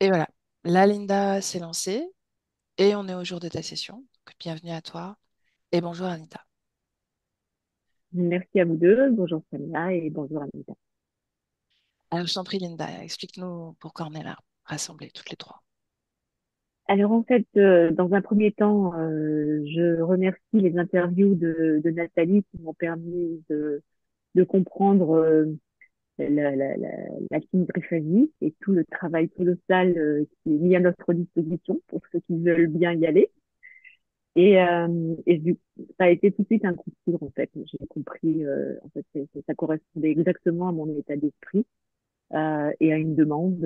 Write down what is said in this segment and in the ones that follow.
Et voilà, la Linda s'est lancée et on est au jour de ta session. Donc, bienvenue à toi et bonjour Anita. Merci à vous deux. Bonjour Samia et bonjour Anita. Alors, je t'en prie, Linda, explique-nous pourquoi on est là, rassemblés toutes les trois. Alors en fait, dans un premier temps, je remercie les interviews de Nathalie qui m'ont permis de comprendre la kinésithérapie et tout le travail colossal qui est mis à notre disposition pour ceux qui veulent bien y aller. Ça a été tout de suite un coup de foudre en fait. J'ai compris, en fait, ça correspondait exactement à mon état d'esprit et à une demande,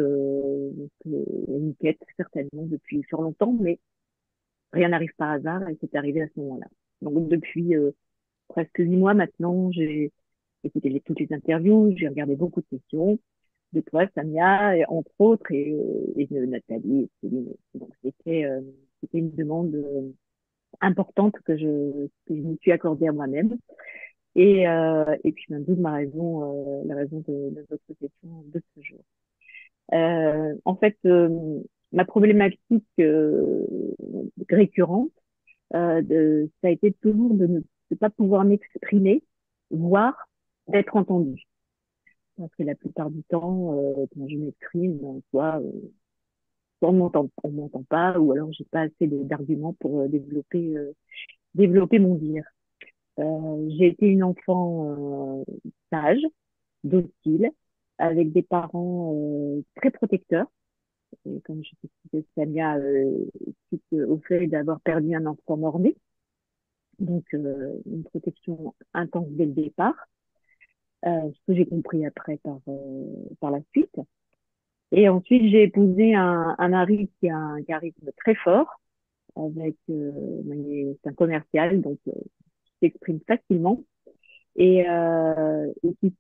une quête certainement depuis fort longtemps, mais rien n'arrive par hasard et c'est arrivé à ce moment-là. Donc depuis presque 8 mois maintenant, j'ai écouté toutes les interviews, j'ai regardé beaucoup de sessions de toi, Samia, et entre autres, et de Nathalie et Céline aussi. Donc c'était une demande importante que je me suis accordée à moi-même. Et puis, d'où ma raison, la raison de notre session de ce jour. En fait, ma problématique récurrente, ça a été toujours de ne pas pouvoir m'exprimer, voire d'être entendue. Parce que la plupart du temps, quand je m'exprime, soit on m'entend pas, ou alors j'ai pas assez d'arguments pour développer mon dire. J'ai été une enfant sage, docile, avec des parents très protecteurs. Et comme je disais, Samia, suite au fait d'avoir perdu un enfant mort-né, donc une protection intense dès le départ, ce que j'ai compris après par la suite. Et ensuite, j'ai épousé un mari qui a un charisme très fort, avec c'est un commercial, donc qui s'exprime facilement et qui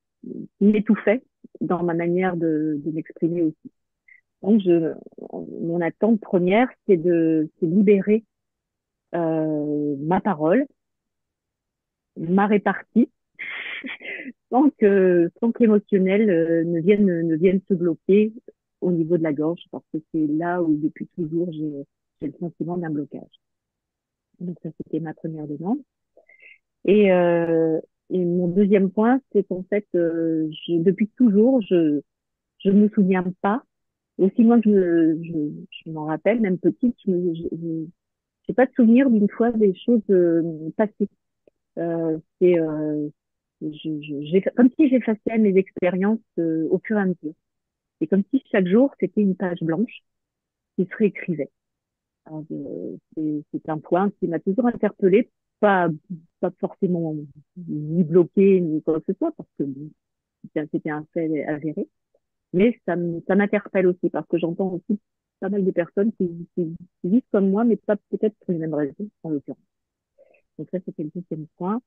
m'étouffait dans ma manière de m'exprimer aussi. Donc, mon attente première, c'est libérer ma parole, ma répartie, sans que l'émotionnel ne vienne se bloquer au niveau de la gorge, parce que c'est là où depuis toujours j'ai le sentiment d'un blocage. Donc ça, c'était ma première demande. Et, euh, et mon deuxième point, c'est qu'en fait, depuis toujours, je ne me souviens pas, aussi loin que je m'en rappelle, même petite, j'ai pas de souvenir d'une fois des choses passées. C'est comme si j'effaçais mes expériences au fur et à mesure. C'est comme si chaque jour c'était une page blanche qui se réécrivait. Alors, c'est un point qui m'a toujours interpellée, pas pas forcément ni bloqué ni quoi que ce soit parce que bon, c'était un fait avéré, mais ça m'interpelle aussi parce que j'entends aussi pas mal de personnes qui vivent comme moi, mais pas peut-être pour les mêmes raisons en l'occurrence. Donc ça c'était le deuxième point.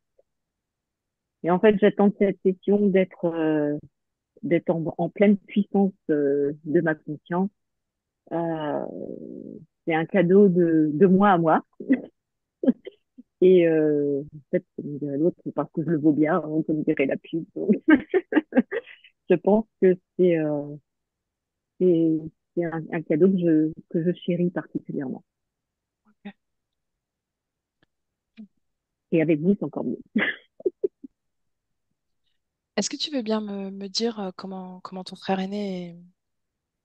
Et en fait j'attends de cette session d'être en pleine puissance de ma conscience. Euh, c'est un cadeau de moi à moi. Et en fait, comme dirait l'autre, c'est parce que je le vaux bien, hein, comme dirait la pub. Donc, je pense que c'est, c'est un cadeau que je chéris particulièrement. Ok. Et avec vous, c'est encore mieux. Est-ce que tu veux bien me dire comment ton frère aîné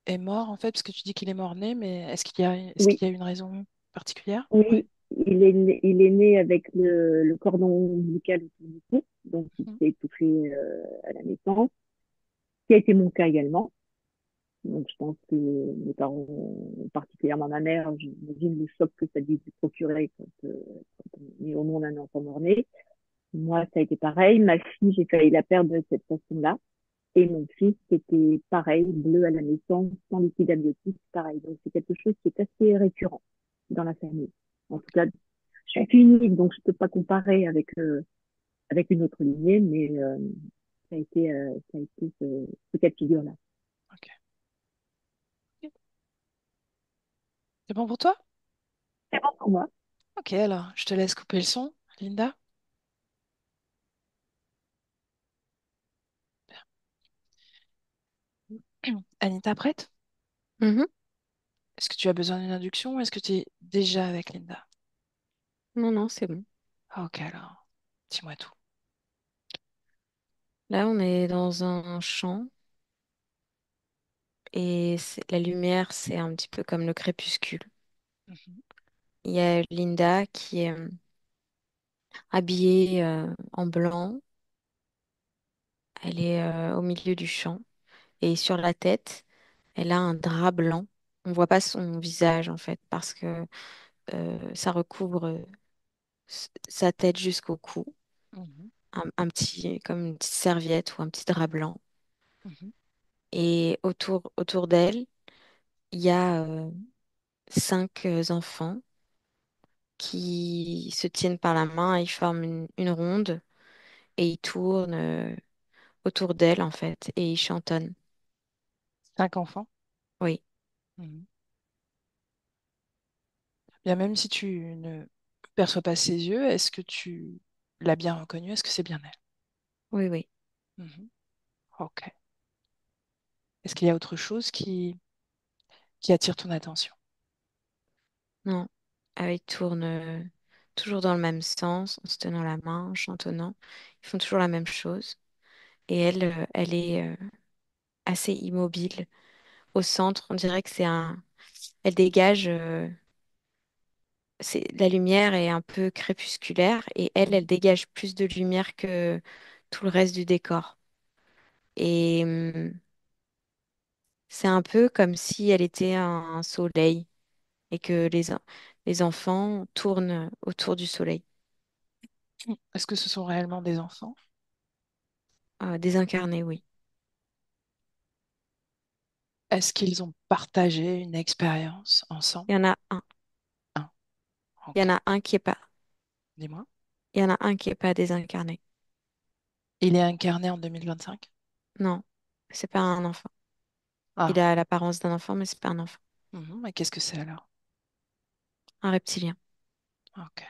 est mort en fait? Parce que tu dis qu'il est mort-né, mais est-ce Oui, qu'il y a une raison particulière? Ouais. oui, il est né avec le cordon ombilical autour du cou, donc il Mhm. s'est étouffé à la naissance, ce qui a été mon cas également. Donc, je pense que mes parents, particulièrement ma mère, j'imagine le choc que ça a dû lui procurer quand on est au monde un enfant mort-né. Moi, ça a été pareil. Ma fille, j'ai failli la perdre de cette façon-là. Et mon fils, c'était pareil, bleu à la naissance, sans liquide amniotique, pareil. Donc, c'est quelque chose qui est assez récurrent dans la famille. En tout cas, je suis unique, donc je peux pas comparer avec une autre lignée, mais ça a été ce cas de figure-là. Ok. C'est bon pour toi? C'est bon pour moi. Ok, alors je te laisse couper le son, Linda. Anita, prête? Mhm. Est-ce que tu as besoin d'une induction ou est-ce que tu es déjà avec Linda? Non, non, c'est bon. Ah, ok, alors, dis-moi tout. Là, on est dans un champ et la lumière, c'est un petit peu comme le crépuscule. Mhm, Il y a Linda qui est habillée en blanc. Elle est au milieu du champ et sur la tête, elle a un drap blanc. On voit pas son visage en fait parce que ça recouvre sa tête jusqu'au cou. mhm, Un petit, comme une petite serviette ou un petit drap blanc. mhm. Et autour d'elle, il y a cinq enfants qui se tiennent par la main, ils forment une ronde et ils tournent autour d'elle en fait et ils chantonnent. 5 enfants? Oui, Mhm. Bien, même si tu ne perçois pas ses yeux, est-ce que tu l'as bien reconnue? Est-ce que c'est bien elle? oui, oui. Mhm. Ok. Est-ce qu'il y a autre chose qui attire ton attention? Non, ils tournent toujours dans le même sens, en se tenant la main, en chantonnant. Ils font toujours la même chose. Et elle, elle est assez immobile au centre. On dirait que c'est un. Elle dégage. La lumière est un peu crépusculaire et elle, elle Mhm. dégage plus de lumière que tout le reste du décor. Et c'est un peu comme si elle était un soleil et que les enfants tournent autour du soleil. Est-ce que ce sont réellement des enfants? Désincarnés, oui. Est-ce qu'ils ont partagé une expérience ensemble? Il y en a un. Un. Il y Ok. en a un qui est pas. Dis-moi. Il y en a un qui est pas désincarné. Il est incarné en 2025? Non, c'est pas un enfant. Il Ah. a l'apparence d'un enfant, mais c'est pas un enfant. Mhm. Mais qu'est-ce que c'est alors? Un reptilien. Ok.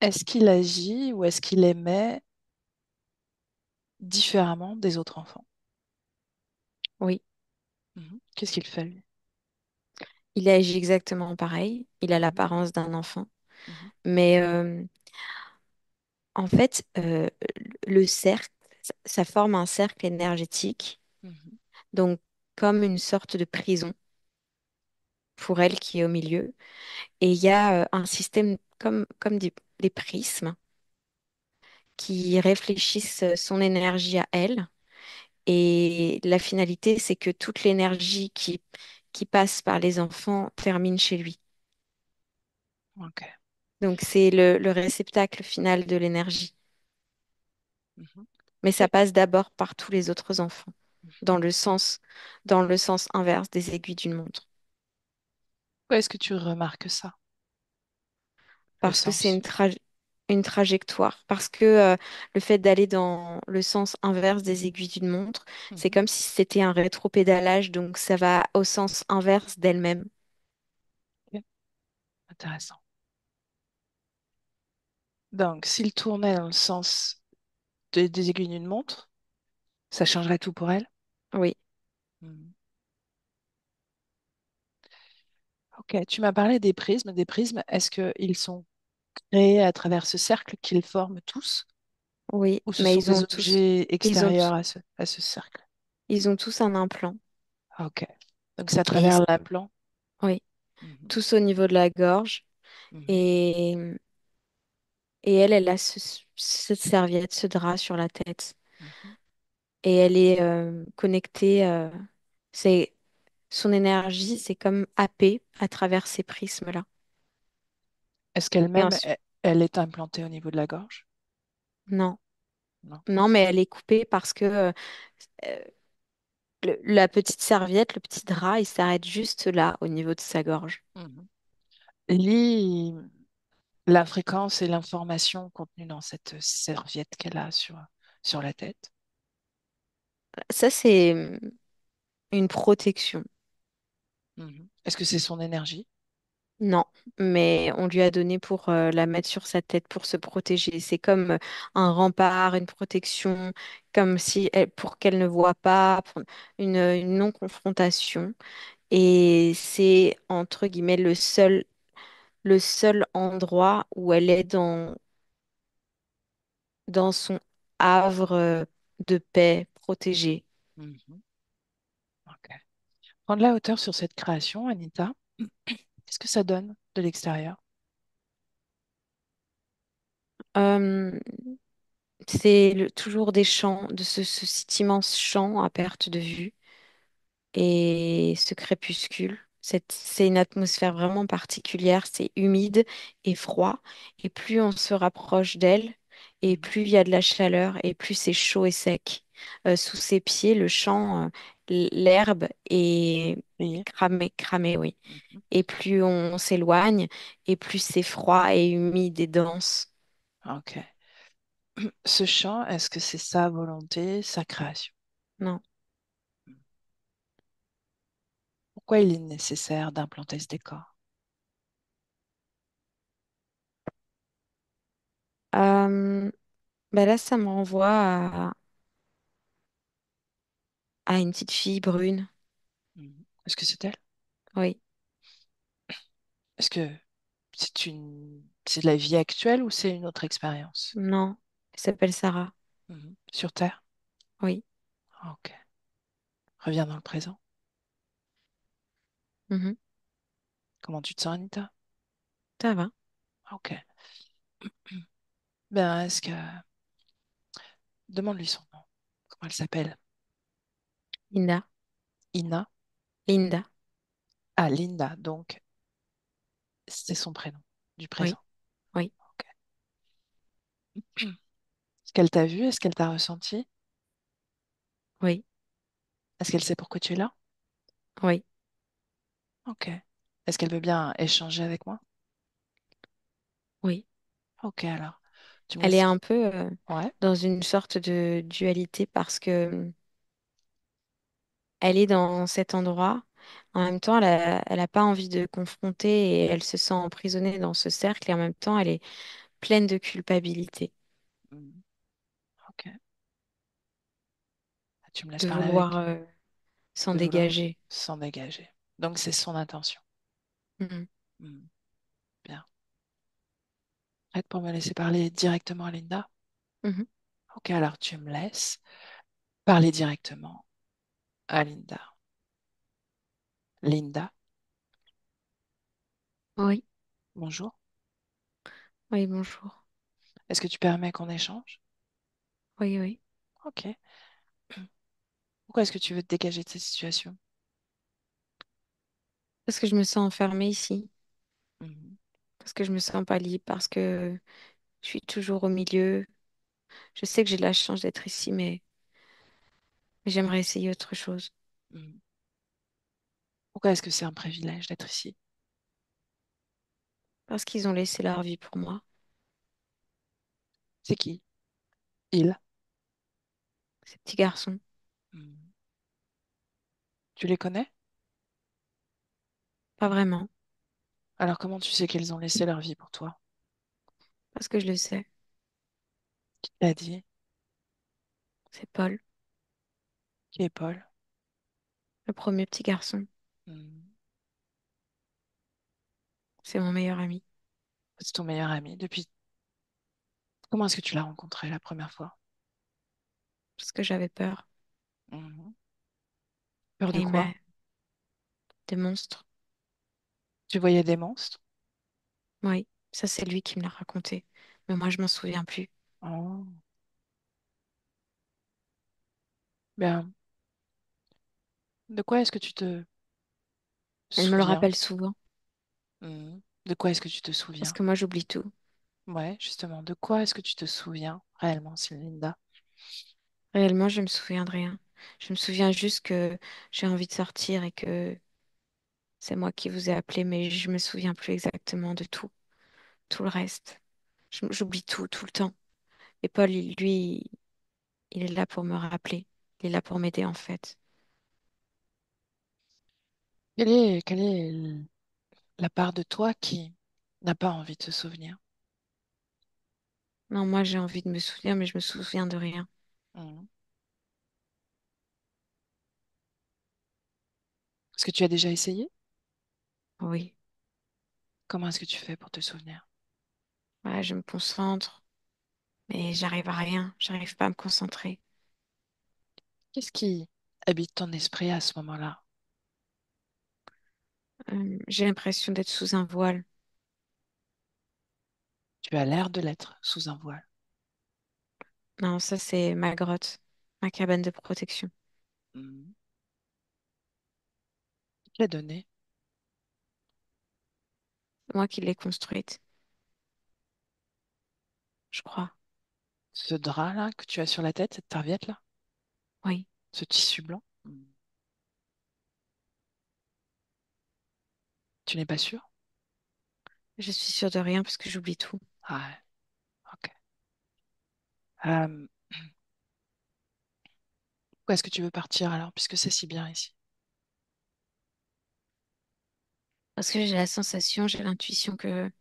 Est-ce qu'il agit ou est-ce qu'il aimait différemment des autres enfants? Oui. Mhm. Qu'est-ce qu'il fait, lui? Il agit exactement pareil. Il a Mhm. l'apparence d'un enfant. Mhm. Mais en fait, le cercle, ça forme un cercle énergétique, Mhm. donc comme une sorte de prison pour elle qui est au milieu. Et il y a un système comme des prismes qui réfléchissent son énergie à elle. Et la finalité, c'est que toute l'énergie qui passe par les enfants termine chez lui. Ok. Donc c'est le réceptacle final de l'énergie. Mhm. Mais ça Et- passe d'abord par tous les autres enfants, mhm. dans le sens, dans le sens inverse des aiguilles d'une montre. Pourquoi est-ce que tu remarques ça, le Parce que c'est sens? une trajectoire. Parce que le fait d'aller dans le sens inverse des aiguilles d'une montre, c'est Mhm. comme si c'était un rétropédalage, donc ça va au sens inverse d'elle-même. Ok. Intéressant. Donc, s'il tournait dans le sens des aiguilles d'une montre, ça changerait tout pour elle? Oui, Mhm. Ok, tu m'as parlé des prismes. Des prismes, est-ce qu'ils sont créés à travers ce cercle qu'ils forment tous, oui, ou ce mais sont des objets ils ont, extérieurs à ce cercle? ils ont tous un implant. Ok. Donc, c'est à Et travers l'implant. oui, Mhm. tous au niveau de la gorge. Mhm. Et, et elle, elle a cette serviette, ce drap sur la tête. Mhm. Et elle est connectée. C'est son énergie, c'est comme happée à travers ces prismes-là. Est-ce Et qu'elle-même, ensuite, elle est implantée au niveau de la gorge? non, Non. non, mais elle est coupée parce que la petite serviette, le petit drap, il s'arrête juste là, au niveau de sa gorge. Mhm. Lis la fréquence et l'information contenue dans cette serviette qu'elle a sur la tête. Ça, c'est une protection. Mhm. Est-ce que c'est son énergie? Non, mais on lui a donné pour la mettre sur sa tête pour se protéger. C'est comme un rempart, une protection, comme si pour qu'elle ne voit pas, pour une non-confrontation. Et c'est entre guillemets le seul endroit où elle est dans son havre de paix protégé. Mhm. Ok. Prendre la hauteur sur cette création, Anita, qu'est-ce que ça donne de l'extérieur? Euh, c'est toujours des champs, de cet immense champ à perte de vue et ce crépuscule. C'est une atmosphère vraiment particulière, c'est humide et froid, et plus on se rapproche d'elle, et Mhm. plus il y a de la chaleur, et plus c'est chaud et sec. Sous ses pieds, le champ, l'herbe est Oui. cramée, oui. Mhm. Et plus on s'éloigne, et plus c'est froid et humide et dense. Ok. Ce chant, est-ce que c'est sa volonté, sa création? Non. Pourquoi il est nécessaire d'implanter ce décor? Euh, bah là, ça me renvoie à une petite fille brune. Mhm. Est-ce que c'est elle? Oui. Est-ce que c'est de la vie actuelle ou c'est une autre expérience? Non, elle s'appelle Sarah. Mhm. Sur Terre? Oui. Ok. Reviens dans le présent. Mhm. Comment tu te sens, Anita? Ça va. Ok. Ben, demande-lui son nom. Comment elle s'appelle? Linda. Ina? Linda. Ah, Linda. Donc, c'est son prénom du présent. Oui. Oui. Ok. Est-ce qu'elle t'a vu? Est-ce qu'elle t'a ressenti? Oui. Est-ce qu'elle sait pourquoi tu es là? Oui. Ok. Est-ce qu'elle veut bien échanger avec moi? Oui. Ok, alors. Tu me Elle est laisses. un peu Ouais. dans une sorte de dualité parce que elle est dans cet endroit. En même temps, elle a pas envie de confronter et elle se sent emprisonnée dans ce cercle et en même temps, elle est pleine de culpabilité Mhm. Ok. Tu me laisses de parler vouloir avec. s'en De vouloir dégager. s'en dégager. Donc, c'est son intention. Mhm. Mhm. Bien. Prête pour me laisser parler directement à Linda? Mhm. Ok, alors tu me laisses parler directement à Linda. Linda, Oui. bonjour. Oui, bonjour. Est-ce que tu permets qu'on échange? Oui, oui. Ok. Pourquoi est-ce que tu veux te dégager de cette situation? Parce que je me sens enfermée ici. Mhm. Parce que je me sens pas libre. Parce que je suis toujours au milieu. Je sais que j'ai de la chance d'être ici, mais j'aimerais essayer autre chose. Mhm. Pourquoi est-ce que c'est un privilège d'être ici? Parce qu'ils ont laissé leur vie pour moi. C'est qui? Il. Ces petits garçons. Mhm. Tu les connais? Pas vraiment. Alors comment tu sais qu'ils ont laissé leur vie pour toi? Parce que je le sais. Qui te l'a dit? C'est Paul, Qui est Paul? le premier petit garçon. Mhm. C'est mon meilleur ami. C'est ton meilleur ami. Depuis... Comment est-ce que tu l'as rencontré la première fois? Parce que j'avais peur. Mhm. Peur de Et il quoi? m'a des monstres. Tu voyais des monstres? Oui, ça c'est lui qui me l'a raconté. Mais moi je m'en souviens plus. Oh. Bien. De quoi est-ce que tu te Elle me le souviens? rappelle souvent. Mhm. De quoi est-ce que tu te Parce souviens? que moi j'oublie tout. Ouais, justement. De quoi est-ce que tu te souviens réellement, Linda? Réellement, je me souviens de rien. Je me souviens juste que j'ai envie de sortir et que c'est moi qui vous ai appelé, mais je me souviens plus exactement de tout. Tout le reste. J'oublie tout, tout le temps. Et Paul, lui, il est là pour me rappeler. Il est là pour m'aider en fait. Quel est la part de toi qui n'a pas envie de se souvenir. Non, moi j'ai envie de me souvenir, mais je me souviens de rien. Mhm. Est-ce que tu as déjà essayé? Oui, Comment est-ce que tu fais pour te souvenir? voilà, je me concentre, mais j'arrive à rien. J'arrive pas à me concentrer. Qu'est-ce qui habite ton esprit à ce moment-là? J'ai l'impression d'être sous un voile. Tu as l'air de l'être sous un voile. Non, ça c'est ma grotte, ma cabane de protection. Mhm. Qui l'a donné? C'est moi qui l'ai construite, je crois. Ce drap-là que tu as sur la tête, cette serviette-là? Oui, Ce tissu blanc? Mhm. Tu n'es pas sûr? je suis sûre de rien parce que j'oublie tout. Ah ouais, ok. Euh, Pourquoi est-ce que tu veux partir alors, puisque c'est si bien ici? Parce que j'ai la sensation, j'ai l'intuition que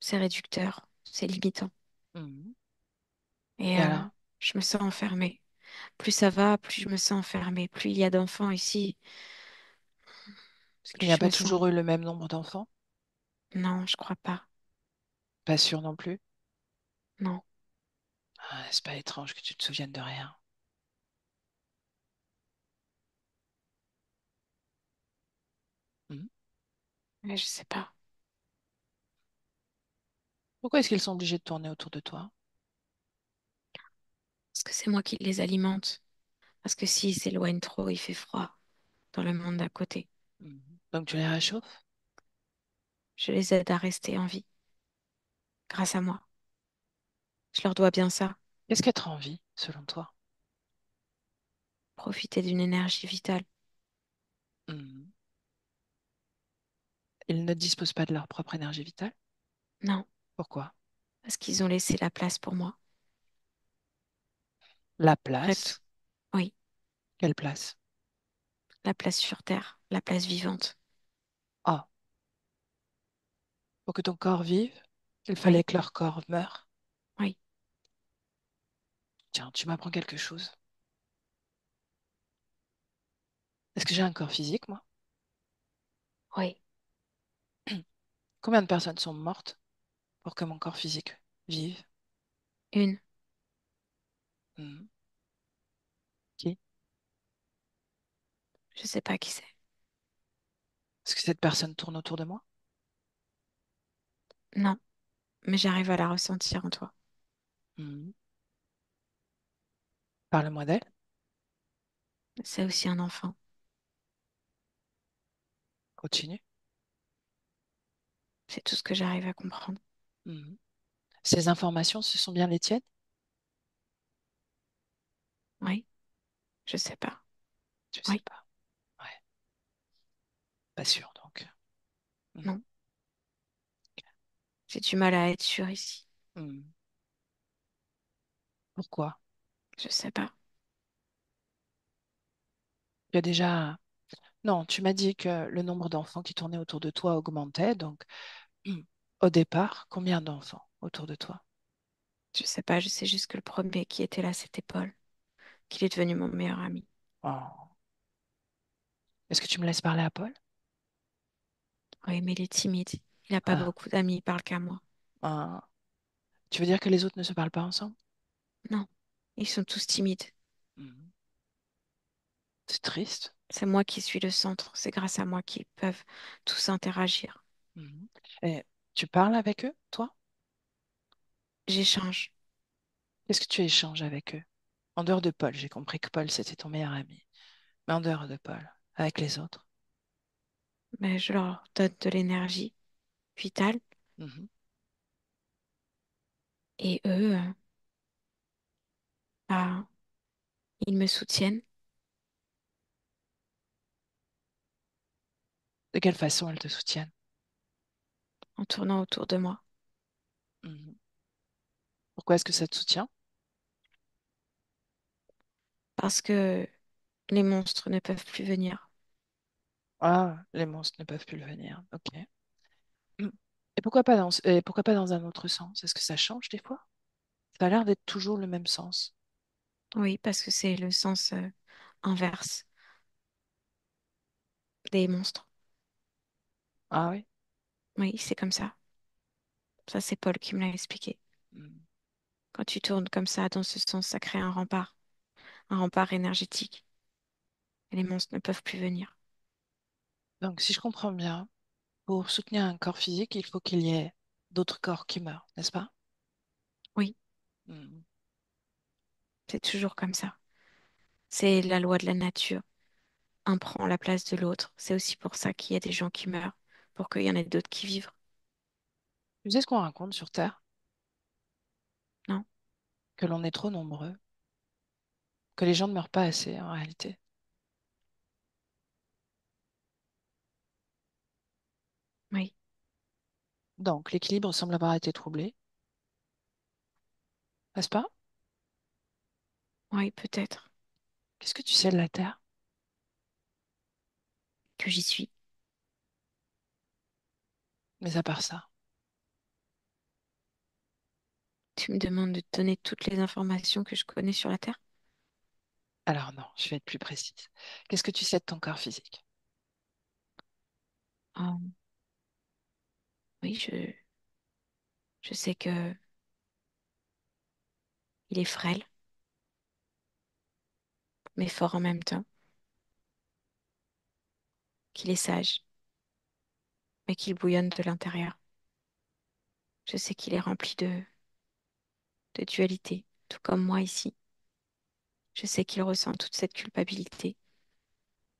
c'est réducteur, c'est limitant. Mhm. Et Et alors? je me sens enfermée. Plus ça va, plus je me sens enfermée. Plus il y a d'enfants ici, Il plus n'y a je pas me sens... toujours eu le même nombre d'enfants? Non, je crois pas. Pas sûr non plus? Non. Ah, c'est pas étrange que tu te souviennes de rien. Mhm. Mais je sais pas. Pourquoi est-ce qu'ils sont obligés de tourner autour de toi? Parce que c'est moi qui les alimente. Parce que s'ils s'éloignent trop, il fait froid dans le monde d'à côté. Mhm. Donc tu les réchauffes? Je les aide à rester en vie, grâce à moi. Je leur dois bien ça. Qu'est-ce qu'être en vie, selon toi? Profiter d'une énergie vitale. Mhm. Ils ne disposent pas de leur propre énergie vitale? Non, Pourquoi? parce qu'ils ont laissé la place pour moi. La Après tout. place? Oui, Quelle place? la place sur Terre, la place vivante. Ah, pour que ton corps vive, il fallait Oui, que leur corps meure. oui, Tiens, tu m'apprends quelque chose. Est-ce que j'ai un corps physique, moi? oui. Combien de personnes sont mortes pour que mon corps physique vive? Une, Mhm. Qui? je sais pas qui c'est. Est-ce que cette personne tourne autour de moi? Non, mais j'arrive à la ressentir en toi. Mhm. Parle-moi d'elle. C'est aussi un enfant. Continue. C'est tout ce que j'arrive à comprendre. Mhm. Ces informations, ce sont bien les tiennes? Oui, je sais pas. Je sais Oui, pas. Ouais, pas sûr donc. Mhm. non. J'ai du mal à être sûre ici. Mhm. Pourquoi? Je sais pas. Tu as déjà... Non, tu m'as dit que le nombre d'enfants qui tournaient autour de toi augmentait, donc au départ, combien d'enfants autour de toi? Je sais pas, je sais juste que le premier qui était là, c'était Paul, qu'il est devenu mon meilleur ami. Oh. Est-ce que tu me laisses parler à Paul? Oui, mais il est timide. Il a pas Ah, beaucoup d'amis, il parle qu'à moi. ah. Tu veux dire que les autres ne se parlent pas ensemble? Non, ils sont tous timides. Mhm. C'est triste. C'est moi qui suis le centre. C'est grâce à moi qu'ils peuvent tous interagir. Mhm. Et tu parles avec eux, toi? J'échange, Qu'est-ce que tu échanges avec eux? En dehors de Paul, j'ai compris que Paul, c'était ton meilleur ami. Mais en dehors de Paul, avec les autres? mais je leur donne de l'énergie vitale Mhm. et eux, bah, ils me soutiennent De quelle façon elles te soutiennent? en tournant autour de moi Mhm. Pourquoi est-ce que ça te soutient? parce que les monstres ne peuvent plus venir. Ah, les monstres ne peuvent plus le venir. Ok. Mm. Et pourquoi pas dans un autre sens? Est-ce que ça change des fois? Ça a l'air d'être toujours le même sens. Oui, parce que c'est le sens inverse des monstres. Ah oui? Oui, c'est comme ça. Ça, c'est Paul qui me l'a expliqué. Mm. Quand tu tournes comme ça, dans ce sens, ça crée un rempart énergétique. Et les monstres ne peuvent plus venir. Donc, si je comprends bien, pour soutenir un corps physique, il faut qu'il y ait d'autres corps qui meurent, n'est-ce pas? Oui, Mm. c'est toujours comme ça. C'est la loi de la nature. Un prend la place de l'autre. C'est aussi pour ça qu'il y a des gens qui meurent, pour qu'il y en ait d'autres qui vivent. Tu sais ce qu'on raconte sur Terre? Non? Que l'on est trop nombreux, que les gens ne meurent pas assez en réalité. Oui, Donc, l'équilibre semble avoir été troublé, n'est-ce pas? oui, peut-être Qu'est-ce que tu sais de la Terre? que j'y suis. Mais à part ça. Tu me demandes de te donner toutes les informations que je connais sur la Terre? Alors non, je vais être plus précise. Qu'est-ce que tu sais de ton corps physique? Oh, oui, je sais que il est frêle, mais fort en même temps, qu'il est sage, mais qu'il bouillonne de l'intérieur. Je sais qu'il est rempli de dualité, tout comme moi ici. Je sais qu'il ressent toute cette culpabilité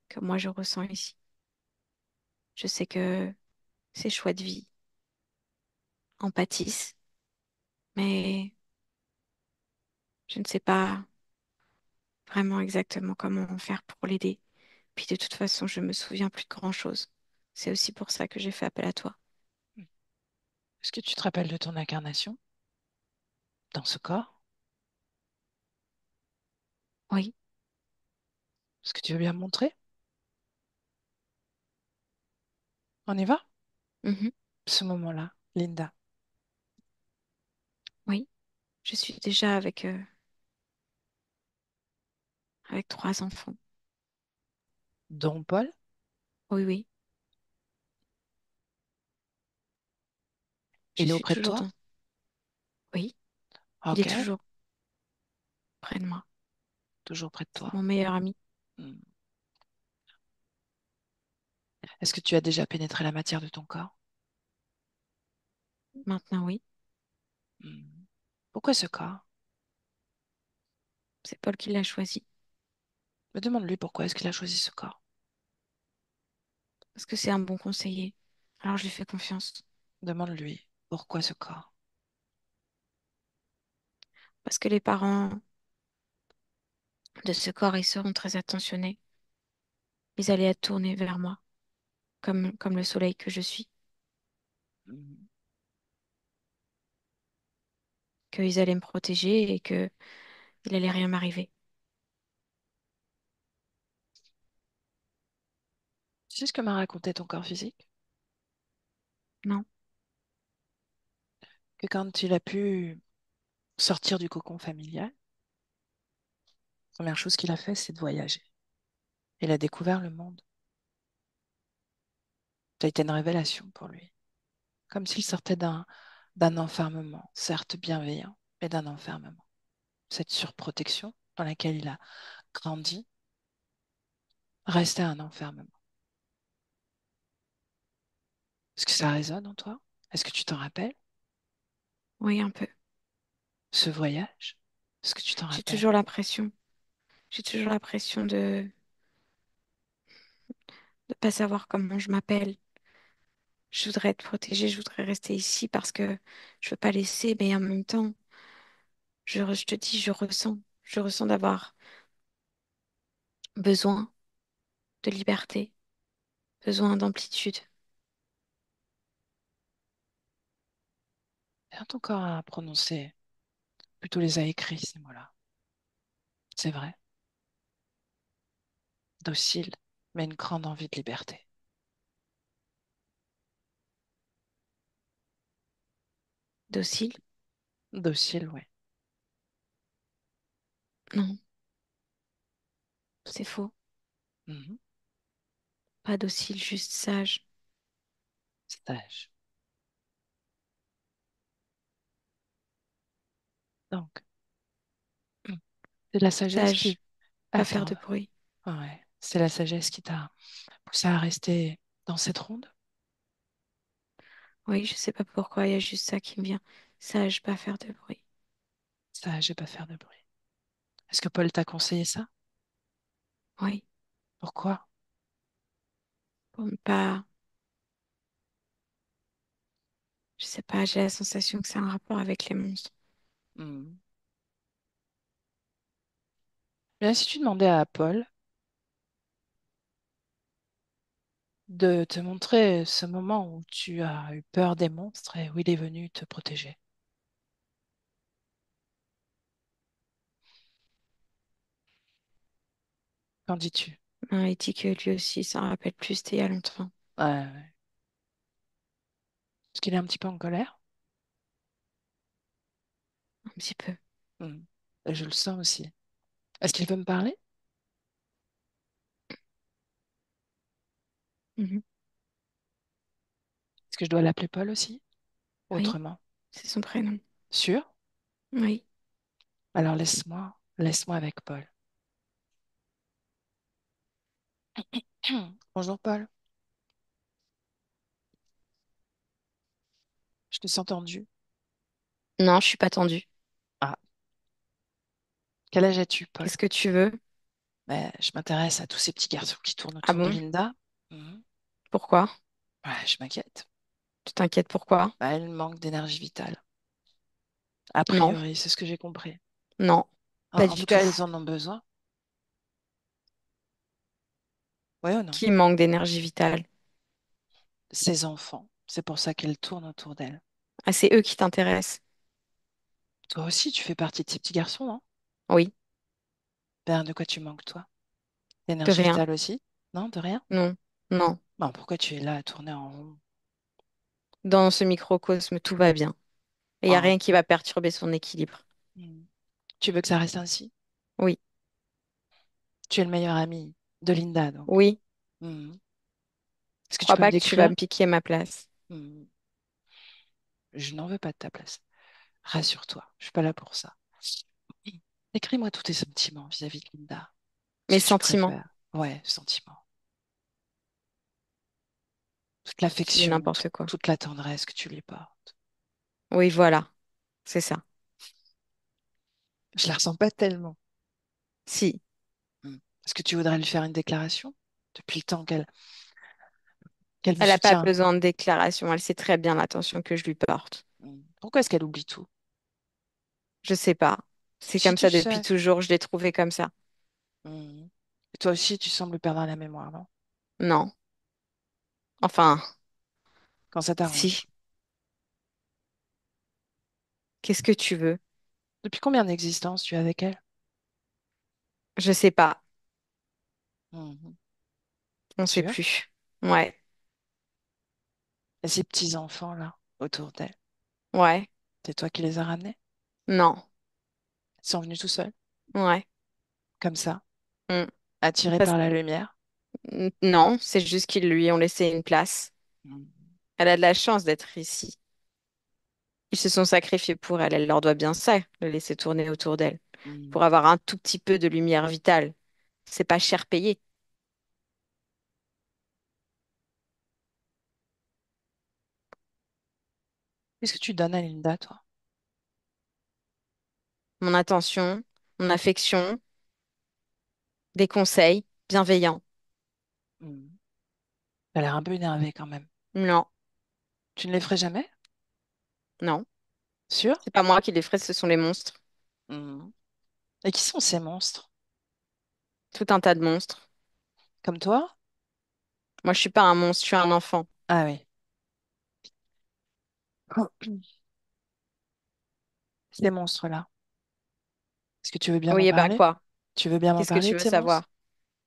que moi je ressens ici. Je sais que ses choix de vie en pâtissent, mais je ne sais pas vraiment exactement comment faire pour l'aider. Puis de toute façon, je me souviens plus de grand-chose. C'est aussi pour ça que j'ai fait appel à toi. Est-ce que tu te rappelles de ton incarnation dans ce corps? Oui, Est-ce que tu veux bien me montrer? On y va? mhm, Ce moment-là, Linda. oui, je suis déjà avec 3 enfants. Dont Paul, Oui, oui, je il est suis auprès de toujours toi? dans... Oui, il Ok, est toujours près de moi. toujours près de C'est toi. mon meilleur ami. Hmm. Est-ce que tu as déjà pénétré la matière de ton corps? Maintenant, oui, Hmm. Pourquoi ce corps? c'est Paul qui l'a choisi. Me demande-lui pourquoi est-ce qu'il a choisi ce corps. Parce que c'est un bon conseiller. Alors je lui fais confiance. Demande-lui pourquoi ce corps. Parce que les parents de ce corps, ils seront très attentionnés. Ils allaient être tournés vers moi, comme le soleil que je suis. Hmm. Qu'ils allaient me protéger et que il allait rien m'arriver. Tu sais ce que m'a raconté ton corps physique? Non, Que quand il a pu sortir du cocon familial, la première chose qu'il a fait, c'est de voyager. Il a découvert le monde. Ça a été une révélation pour lui. Comme s'il sortait d'un enfermement, certes bienveillant, mais d'un enfermement. Cette surprotection dans laquelle il a grandi restait un enfermement. Est-ce que ça résonne en toi? Est-ce que tu t'en rappelles? oui, un peu. Ce voyage? Est-ce que tu t'en J'ai rappelles? toujours l'impression, j'ai toujours l'impression de pas savoir comment je m'appelle. Je voudrais être protégée, je voudrais rester ici parce que je veux pas laisser, mais en même temps, je te dis, je ressens d'avoir besoin de liberté, besoin d'amplitude. Bien ton corps a prononcé, plutôt les a écrits, ces mots-là. C'est vrai. Docile, mais une grande envie de liberté. Docile? Docile, ouais. Non, c'est faux. Mhm. Pas docile, juste sage. Sage. Donc, c'est de la sagesse qui... Sage, pas faire Attends, de bruit. ouais. C'est la sagesse qui t'a poussé à rester dans cette ronde? Oui, je sais pas pourquoi, il y a juste ça qui me vient. Sage, pas faire de bruit. Sage et pas faire de bruit. Est-ce que Paul t'a conseillé ça? Oui, Pourquoi? pour ne pas. Je sais pas, j'ai la sensation que c'est un rapport avec les monstres. Hmm. Bien, si tu demandais à Paul de te montrer ce moment où tu as eu peur des monstres et où il est venu te protéger, qu'en dis-tu? Hein, il dit que lui aussi, ça en rappelle plus, c'était il y a longtemps. Ouais, ouais. Est-ce qu'il est un petit peu en colère? Un petit peu. Hmm. Je le sens aussi. Est-ce qu'il veut me parler? Mhm. Est-ce que je dois l'appeler Paul aussi? Oui, Autrement? c'est son prénom. Sûr? Oui. Alors laisse-moi avec Paul. Bonjour Paul, je te sens tendu. Non, je suis pas tendue. Ah, quel âge as-tu, Paul? Qu'est-ce que tu veux? Ben, je m'intéresse à tous ces petits garçons qui tournent Ah autour de bon? Linda. Mhm. Pourquoi? Ouais, je m'inquiète. Tu t'inquiètes pourquoi? Ben, elle manque d'énergie vitale. A Non, priori, c'est ce que j'ai compris. non, pas En du tout tout. cas, elles en ont besoin. Oui ou non? Qui manque d'énergie vitale? Ses enfants. C'est pour ça qu'elles tournent autour d'elle. Ah, c'est eux qui t'intéressent. Toi aussi, tu fais partie de ces petits garçons, non? Oui, Ben, de quoi tu manques, toi? de D'énergie rien. vitale aussi? Non, de rien? Non, non. Ben, pourquoi tu es là à tourner en rond? Dans ce microcosme, tout va bien. Et il n'y a Ah. rien qui va perturber son équilibre. Hmm. Tu veux que ça reste ainsi? Oui, Tu es le meilleur ami de Linda, donc. oui. Hmm. Est-ce que tu Crois peux me pas que tu vas décrire? me piquer ma place. Hmm. Je n'en veux pas de ta place. Rassure-toi, je suis pas là pour ça. Décris-moi tous tes sentiments vis-à-vis de Linda. Ce Mes que tu sentiments. préfères. Ouais, sentiments. Toute Tu dis l'affection, n'importe quoi. toute la tendresse que tu lui portes. Oui, voilà. C'est ça. Je la ressens pas tellement. Si. Hmm. Est-ce que tu voudrais lui faire une déclaration? Depuis le temps qu'elle vous Elle n'a pas soutient. besoin de déclaration. Elle sait très bien l'attention que je lui porte. Hmm. Pourquoi est-ce qu'elle oublie tout? Je sais pas. C'est Si comme tu ça depuis sais. toujours. Je l'ai trouvée comme ça. Hmm. Et toi aussi, tu sembles perdre la mémoire, non? Non. Enfin, Quand ça si. t'arrange. Qu'est-ce que tu veux? Depuis combien d'existences tu es avec elle? Je sais pas. Mhm. On sait Sûr? plus. Ouais. Et ces petits-enfants-là, autour d'elle, Ouais. c'est toi qui les as ramenés? Non. Ils sont venus tout seuls, Ouais. comme ça, Mm. attirés Parce- par la lumière? Non, c'est juste qu'ils lui ont laissé une place. Mhm. Elle a de la chance d'être ici. Ils se sont sacrifiés pour elle. Elle leur doit bien ça, le laisser tourner autour d'elle. Mhm. Pour avoir un tout petit peu de lumière vitale. C'est pas cher payé. Qu'est-ce que tu donnes à Linda, toi? Mon attention, mon affection, des conseils bienveillants. Mhm. Elle a l'air un peu énervée quand même. Non, Tu ne les ferais jamais? non. Sûr? C'est pas moi qui les ferai, ce sont les monstres. Mhm. Et qui sont ces monstres? Tout un tas de monstres. Comme toi? Moi, je suis pas un monstre, je suis un enfant. Ah oui. Ces monstres-là. Est-ce que tu veux bien m'en Oui, et bah parler? quoi? Tu veux bien m'en Qu'est-ce que parler tu de veux ces monstres? savoir?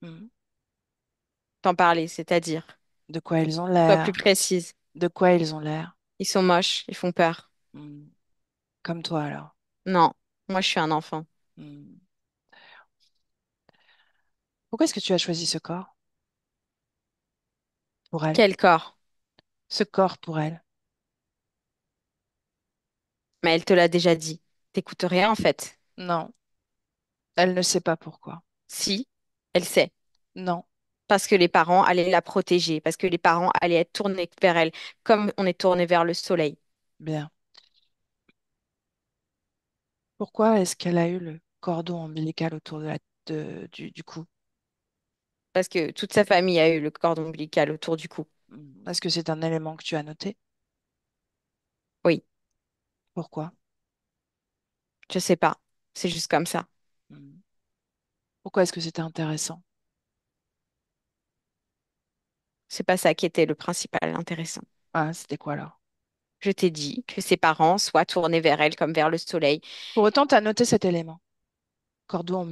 Mhm. T'en parler, c'est-à-dire. De quoi ils ont Sois plus l'air? précise. De quoi ils ont l'air? Ils sont moches, ils font peur. Hmm. Comme toi alors. Non, moi je suis un enfant. Hmm. Pourquoi est-ce que tu as choisi ce corps pour elle? Quel corps? Ce corps pour elle? Mais elle te l'a déjà dit. T'écoutes rien en fait. Non, elle ne sait pas pourquoi. Si, elle sait. Non, Parce que les parents allaient la protéger, parce que les parents allaient être tournés vers elle, comme on est tourné vers le soleil. bien. Pourquoi est-ce qu'elle a eu le cordon ombilical autour du cou? Parce que toute sa famille a eu le cordon ombilical autour du cou. Est-ce que c'est un élément que tu as noté? Oui, Pourquoi? je sais pas. C'est juste comme ça. Hmm. Pourquoi est-ce que c'était intéressant? C'est pas ça qui était le principal intéressant. Ah, c'était quoi alors? Je t'ai dit que ses parents soient tournés vers elle comme vers le soleil. Pour autant, tu as noté cet élément. Cordon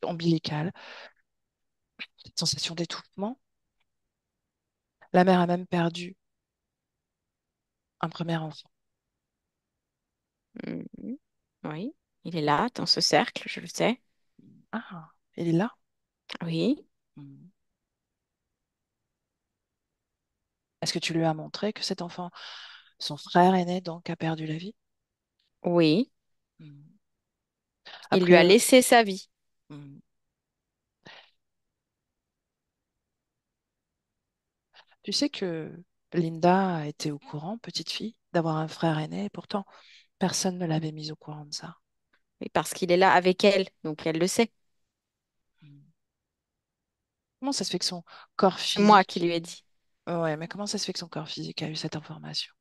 ombilical, cette sensation d'étouffement. La mère a même perdu un premier enfant. Mhm. Oui, il est là, dans ce cercle, je le sais. Ah, il est là? Oui, Hmm. Est-ce que tu lui as montré que cet enfant, son frère aîné, donc, a perdu la vie? oui, Hmm. A il lui a priori, laissé sa vie. hmm. Tu sais que Linda était au courant, petite fille, d'avoir un frère aîné, et pourtant, personne ne l'avait mise au courant de ça. Oui, parce qu'il est là avec elle, donc elle le sait. Hmm. Comment ça se fait que son corps C'est moi qui physique... lui ai dit. Ouais, mais comment ça se fait que son corps physique a eu cette information?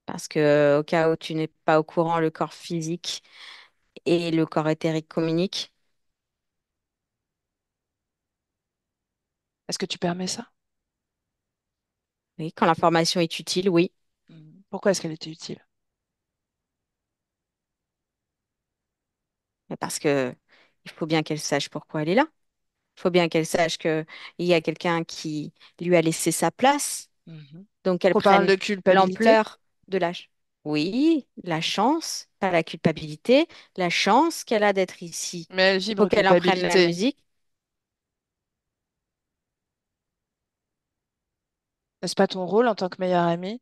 Parce que au cas où tu n'es pas au courant, le corps physique et le corps éthérique communiquent. Est-ce que tu permets ça? Oui, quand l'information est utile, oui. Pourquoi est-ce qu'elle était utile? Mais parce que il faut bien qu'elle sache pourquoi elle est là. Il faut bien qu'elle sache qu'il y a quelqu'un qui lui a laissé sa place. Mhm. Donc qu'elle Qu'on parle prenne de culpabilité? l'ampleur de l'âge. Oui, la chance, pas la culpabilité, la chance qu'elle a d'être ici. Mais elle Il faut vibre qu'elle en prenne la culpabilité. musique. N'est-ce pas ton rôle en tant que meilleure amie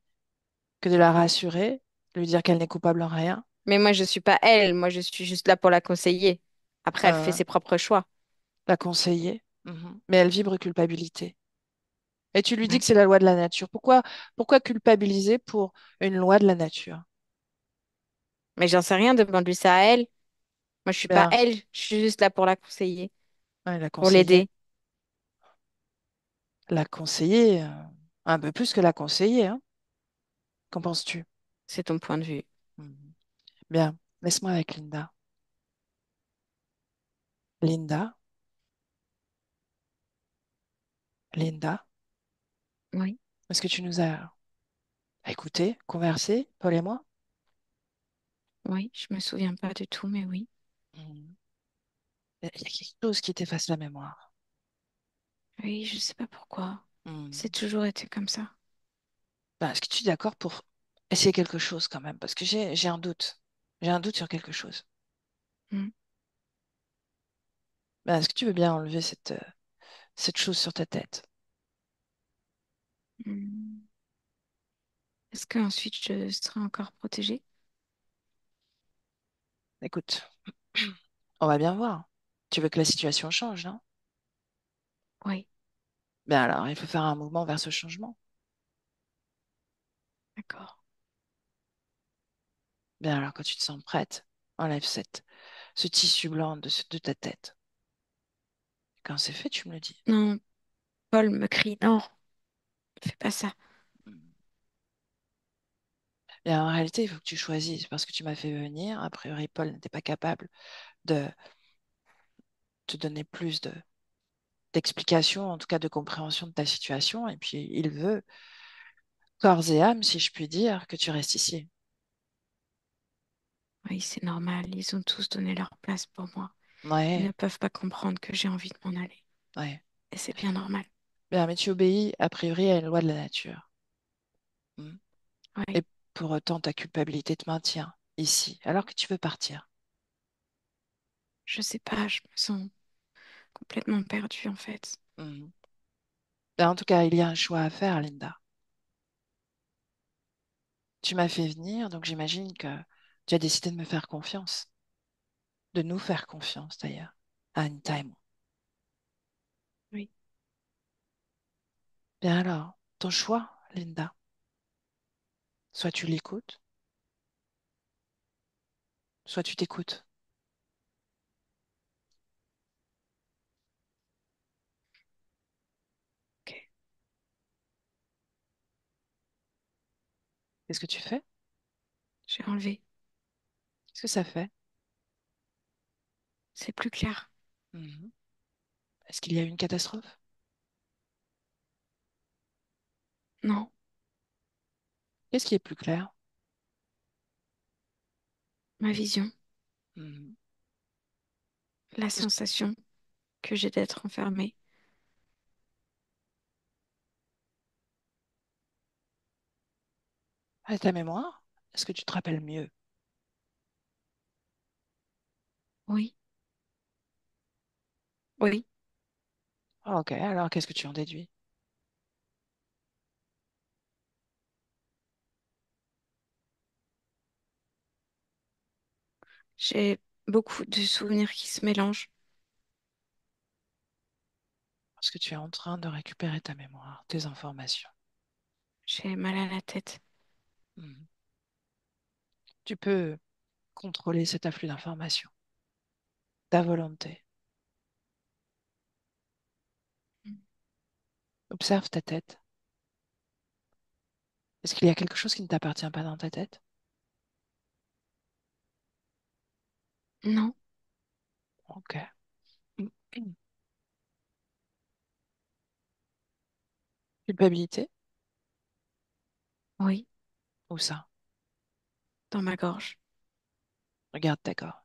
que de la rassurer, de lui dire qu'elle n'est coupable en rien, Mais moi, je suis pas elle. Moi, je suis juste là pour la conseiller. Après, elle fait euh, ses propres choix. la conseiller? Mais elle vibre culpabilité. Et tu lui dis que Ouais. c'est la loi de la nature. Pourquoi culpabiliser pour une loi de la nature? Mais j'en sais rien, demande-lui ça à elle. Moi, je suis pas Ben, elle. Je suis juste là pour la conseiller, ouais, pour l'aider. la conseiller, un peu plus que la conseiller, hein. Qu'en penses-tu? C'est ton point de vue. Mhm. Bien, laisse-moi avec Linda. Linda, Linda, Oui, est-ce que tu nous as écoutés, conversé, Paul et moi? oui, je me souviens pas du tout, mais oui. Mhm. Il y a quelque chose qui t'efface la mémoire. Oui, je sais pas pourquoi. C'est Mhm. toujours été comme ça. Ben, est-ce que tu es d'accord pour essayer quelque chose quand même? Parce que j'ai un doute. J'ai un doute sur quelque chose. Mm. Ben, est-ce que tu veux bien enlever cette chose sur ta tête? Mm. Est-ce qu'ensuite je serai encore protégée? Écoute, on va bien voir. Tu veux que la situation change, non? Oui, Ben alors, il faut faire un mouvement vers ce changement. d'accord. Ben alors, quand tu te sens prête, enlève ce tissu blanc de ta tête. Quand c'est fait, tu me le dis. Non, Paul me crie, non, fais pas ça. Et en réalité, il faut que tu choisisses parce que tu m'as fait venir. A priori, Paul n'était pas capable de te donner plus d'explications, en tout cas de compréhension de ta situation. Et puis, il veut, corps et âme, si je puis dire, que tu restes ici. Oui, c'est normal, ils ont tous donné leur place pour moi. Ils ne Ouais, peuvent pas comprendre que j'ai envie de m'en aller. ouais. Et c'est bien normal. Bien, mais tu obéis, a priori, à une loi de la nature. Hmm. Et Oui, Pour autant, ta culpabilité te maintient ici, alors que tu veux partir. Je sais pas, je me sens complètement perdue en fait. Mhm. Ben, en tout cas, il y a un choix à faire, Linda. Tu m'as fait venir, donc j'imagine que tu as décidé de me faire confiance, de nous faire confiance d'ailleurs, à Anita et moi. Oui, Bien alors, ton choix, Linda, soit tu l'écoutes, soit tu t'écoutes. ok, Qu'est-ce que tu fais? j'ai enlevé. Qu'est-ce que ça fait? C'est plus clair. Mhm. Est-ce qu'il y a eu une catastrophe? Non, Qu'est-ce qui est plus clair? ma vision, Mhm. la Qu'est-ce- sensation que j'ai d'être enfermée. Ah, ta mémoire? Est-ce que tu te rappelles mieux? Oui, oui, Ah, ok, alors qu'est-ce que tu en déduis? j'ai beaucoup de souvenirs qui se mélangent. Parce que tu es en train de récupérer ta mémoire, tes informations. J'ai mal à la tête. Mhm. Tu peux contrôler cet afflux d'informations, ta volonté. Observe ta tête. Est-ce qu'il y a quelque chose qui ne t'appartient pas dans ta tête? Non, Ok. Culpabilité? oui, Où ça? dans ma gorge. Regarde ta gorge.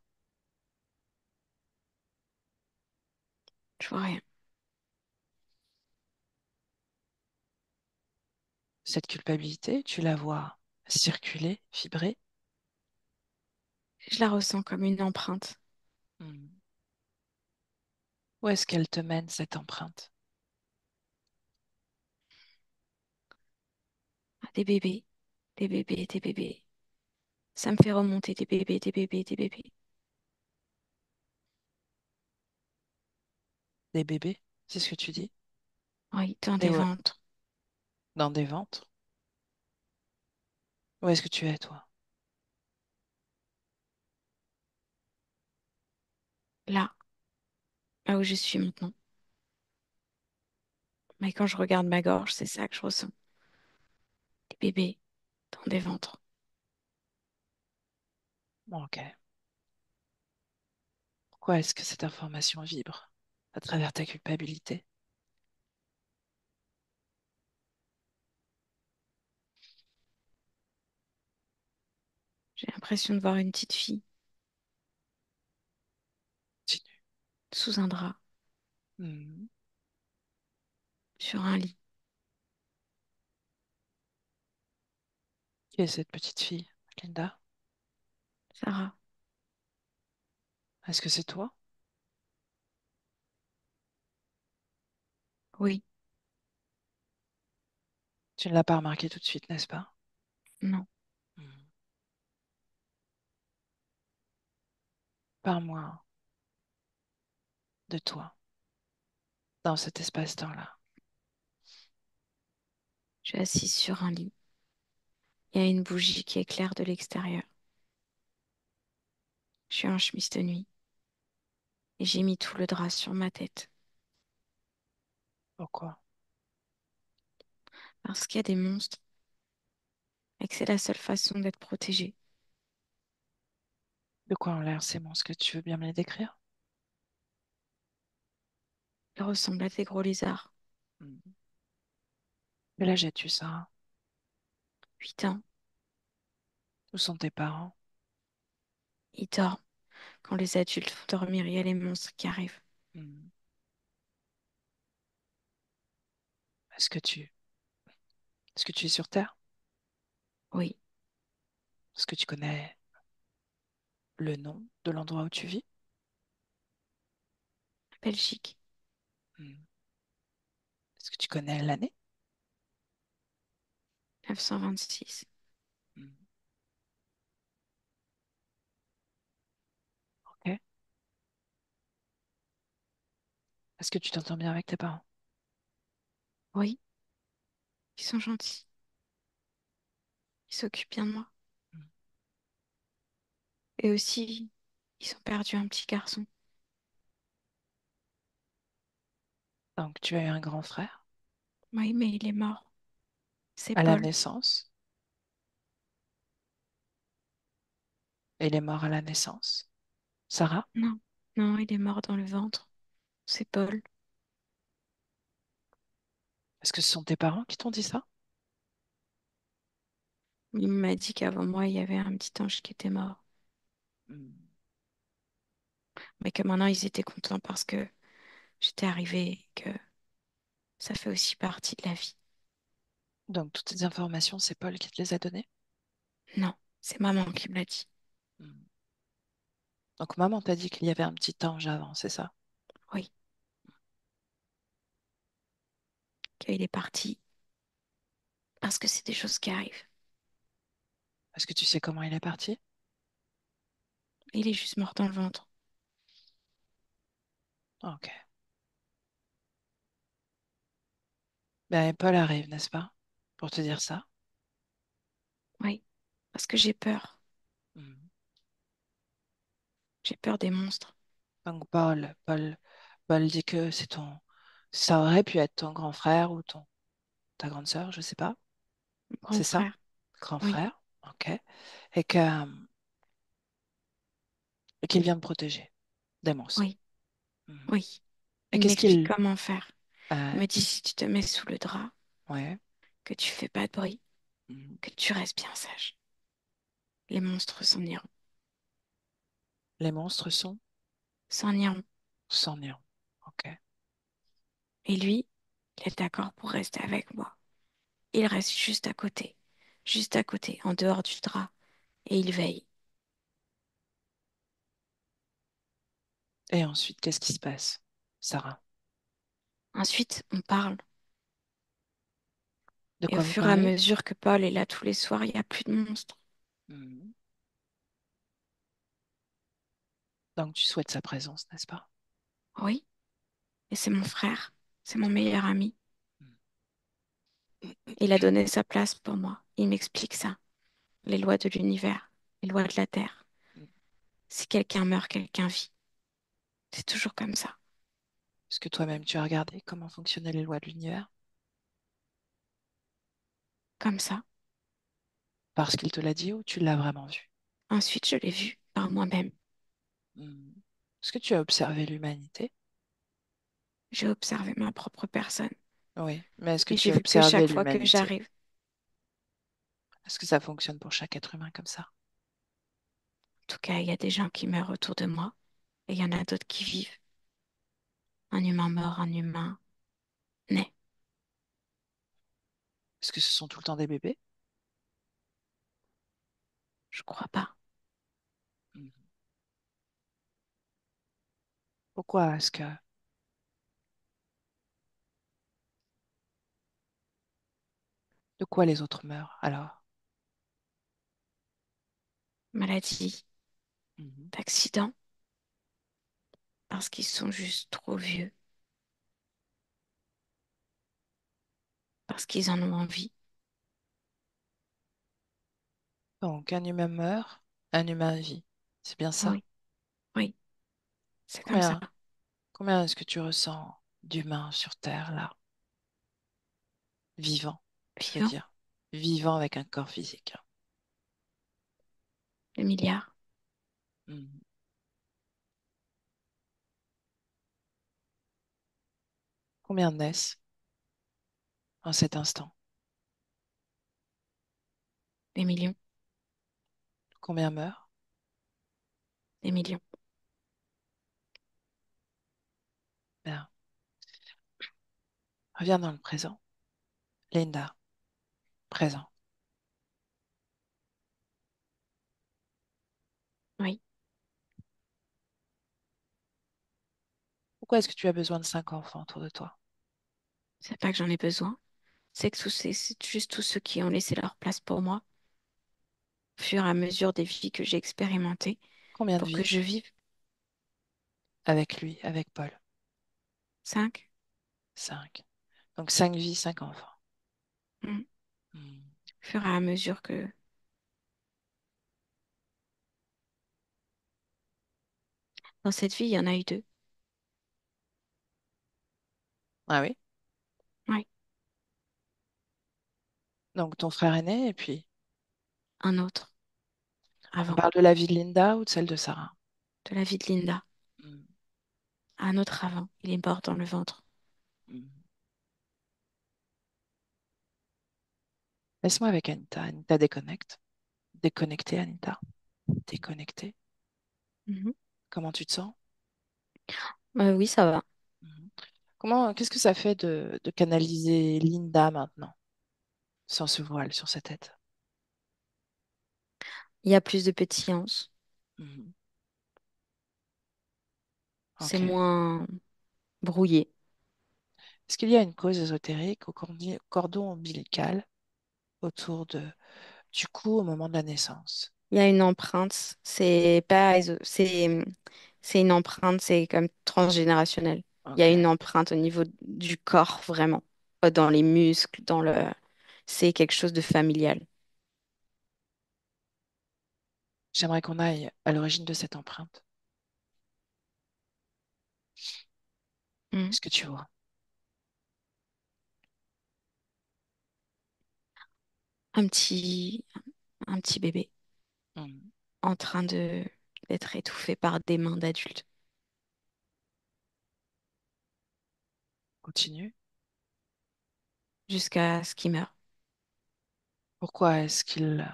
Je vois rien. Cette culpabilité, tu la vois circuler, vibrer. Je la ressens comme une empreinte. Hmm. Où est-ce qu'elle te mène, cette empreinte? Ah, des bébés, des bébés, des bébés. Ça me fait remonter des bébés, des bébés, des bébés. Des bébés? C'est ce que tu dis? Oui, dans Des des ouais. ventres. Dans des ventres? Où est-ce que tu es, toi? Là, là où je suis maintenant. Mais quand je regarde ma gorge, c'est ça que je ressens. Des bébés dans des ventres. Ok. Pourquoi est-ce que cette information vibre à travers ta culpabilité? J'ai l'impression de voir une petite fille Continue. sous un drap, Hmm. sur un lit. Qui est cette petite fille, Linda? Sarah, Est-ce que c'est toi? oui, Tu ne l'as pas remarqué tout de suite, n'est-ce pas? non. Hmm. Parle-moi de toi dans cet espace-temps-là. Je suis assise sur un lit. Il y a une bougie qui éclaire de l'extérieur. Je suis en chemise de nuit et j'ai mis tout le drap sur ma tête Pourquoi? parce qu'il y a des monstres et que c'est la seule façon d'être protégée. De quoi ont l'air ces monstres que tu veux bien me les décrire? Ils ressemblent à des gros lézards. Hmm. Quel âge as-tu, Sarah? 8 ans, Où sont tes parents? ils dorment. Quand les adultes vont dormir, il y a les monstres qui arrivent. Hmm. Est-ce que tu... Est-ce que tu es sur Terre? Oui, Est-ce que tu connais le nom de l'endroit où tu vis? Belgique, Hmm. Est-ce que tu connais l'année? 926. Hmm. Ok. Est-ce que tu t'entends bien avec tes parents? Oui, ils sont gentils. Ils s'occupent bien de moi. Hmm. Et aussi, ils ont perdu un petit garçon. Donc, tu as eu un grand frère Oui, mais il est mort. C'est à la Paul. naissance. Et il est mort à la naissance. Sarah? Non, non, il est mort dans le ventre. C'est Paul. Est-ce que ce sont tes parents qui t'ont dit ça? Il m'a dit qu'avant moi, il y avait un petit ange qui était mort. Hmm. Mais que maintenant, ils étaient contents parce que j'étais arrivée et que ça fait aussi partie de la vie. Donc, toutes ces informations, c'est Paul qui te les a données? Non, c'est maman qui me l'a dit. Hmm. Donc, maman t'a dit qu'il y avait un petit ange avant, c'est ça? Oui, qu'il est parti parce que c'est des choses qui arrivent. Est-ce que tu sais comment il est parti? Il est juste mort dans le ventre. Ok. Ben, Paul arrive, n'est-ce pas? Pour te dire ça. Oui, parce que j'ai peur. Hmm. J'ai peur des monstres. Donc, Paul dit que c'est ton, ça aurait pu être ton grand frère ou ta grande sœur, je sais pas. Mon grand C'est ça? frère. Grand Oui, frère. Ok. Et que, et qu'il vient te protéger des monstres. oui, Mhm. oui. Et Il qu'est-ce m'explique qu'il, comment faire. Il euh, me dit si tu te mets sous le drap, ouais. que tu fais pas de bruit, Mhm. que tu restes bien sage. Les monstres s'en iront. Les monstres sont S'en iront. sans néant. Ok. Et lui, il est d'accord pour rester avec moi. Il reste juste à côté, en dehors du drap, et il veille. Et ensuite, qu'est-ce qui se passe, Sarah? Ensuite, on parle. De Et au quoi vous fur et à parlez? mesure que Paul est là tous les soirs, il n'y a plus de monstres. Mhm. Donc, tu souhaites sa présence, n'est-ce pas? Oui, et c'est mon frère, c'est mon meilleur ami. Il a donné sa place pour moi. Il m'explique ça, les lois de l'univers, les lois de la Terre. Mhm. Si quelqu'un meurt, quelqu'un vit. C'est toujours comme ça, Est-ce que toi-même, tu as regardé comment fonctionnaient les lois de l'univers? comme ça. Parce qu'il te l'a dit ou tu l'as vraiment vu? Ensuite, je l'ai vu par moi-même. Mhm. Est-ce que tu as observé l'humanité? J'ai observé ma propre personne. Oui, mais est-ce que Et tu j'ai as vu que observé chaque fois que l'humanité? j'arrive, Est-ce que ça fonctionne pour chaque être humain comme ça? en tout cas, il y a des gens qui meurent autour de moi, et il y en a d'autres qui vivent. Un humain mort, un humain naît. Est-ce que ce sont tout le temps des bébés? Je crois pas. Mhm. Pourquoi est-ce que... De quoi les autres meurent alors? Maladie, Mhm. d'accident, parce qu'ils sont juste trop vieux, parce qu'ils en ont envie. Donc, un humain meurt, un humain vit. C'est bien ça? Oui, oui, c'est comme ça. Combien, combien est-ce que tu ressens d'humains sur Terre, là? Vivants, je veux Vivant, dire. Vivants avec un corps physique. le milliard, Mhm. Combien naissent en cet instant? des millions, Combien meurent? des millions. Bien. Reviens dans le présent. Linda, présent. Oui, Pourquoi est-ce que tu as besoin de 5 enfants autour de toi? c'est pas que j'en ai besoin. C'est que c'est juste tous ceux qui ont laissé leur place pour moi, au fur et à mesure des vies que j'ai expérimentées, Combien de pour que vies je vive. avec lui, avec Paul? 5. 5. Donc 5 vies, 5 enfants. Au Hmm. fur et à mesure que dans cette vie, il y en a eu 2. Ah oui? Oui, Donc ton frère aîné, et puis un autre on avant, parle de la vie de Linda ou de celle de Sarah? de la vie de Linda. Hmm. Un autre avant, il est mort dans le ventre. Hmm. Laisse-moi avec Anita. Anita déconnecte. Déconnectée, Anita. Déconnectée. Mhm. Comment tu te sens? Oui, ça va. Mhm. Qu'est-ce que ça fait de canaliser Linda maintenant, sans ce voile sur sa tête? Il y a plus de pétillance. Mhm. C'est Ok. moins brouillé. Est-ce qu'il y a une cause ésotérique au cordon ombilical autour du cou au moment de la naissance? Il y a une empreinte. C'est pas, c'est une empreinte. C'est comme transgénérationnel. Il y a Ok. une empreinte au niveau du corps vraiment, pas dans les muscles, dans le. C'est quelque chose de familial. J'aimerais qu'on aille à l'origine de cette empreinte. Mhm. Qu'est-ce que tu vois? Un petit, un petit bébé Mhm. en train de d'être étouffé par des mains d'adultes Continue. jusqu'à ce qu'il meure. Pourquoi est-ce qu'il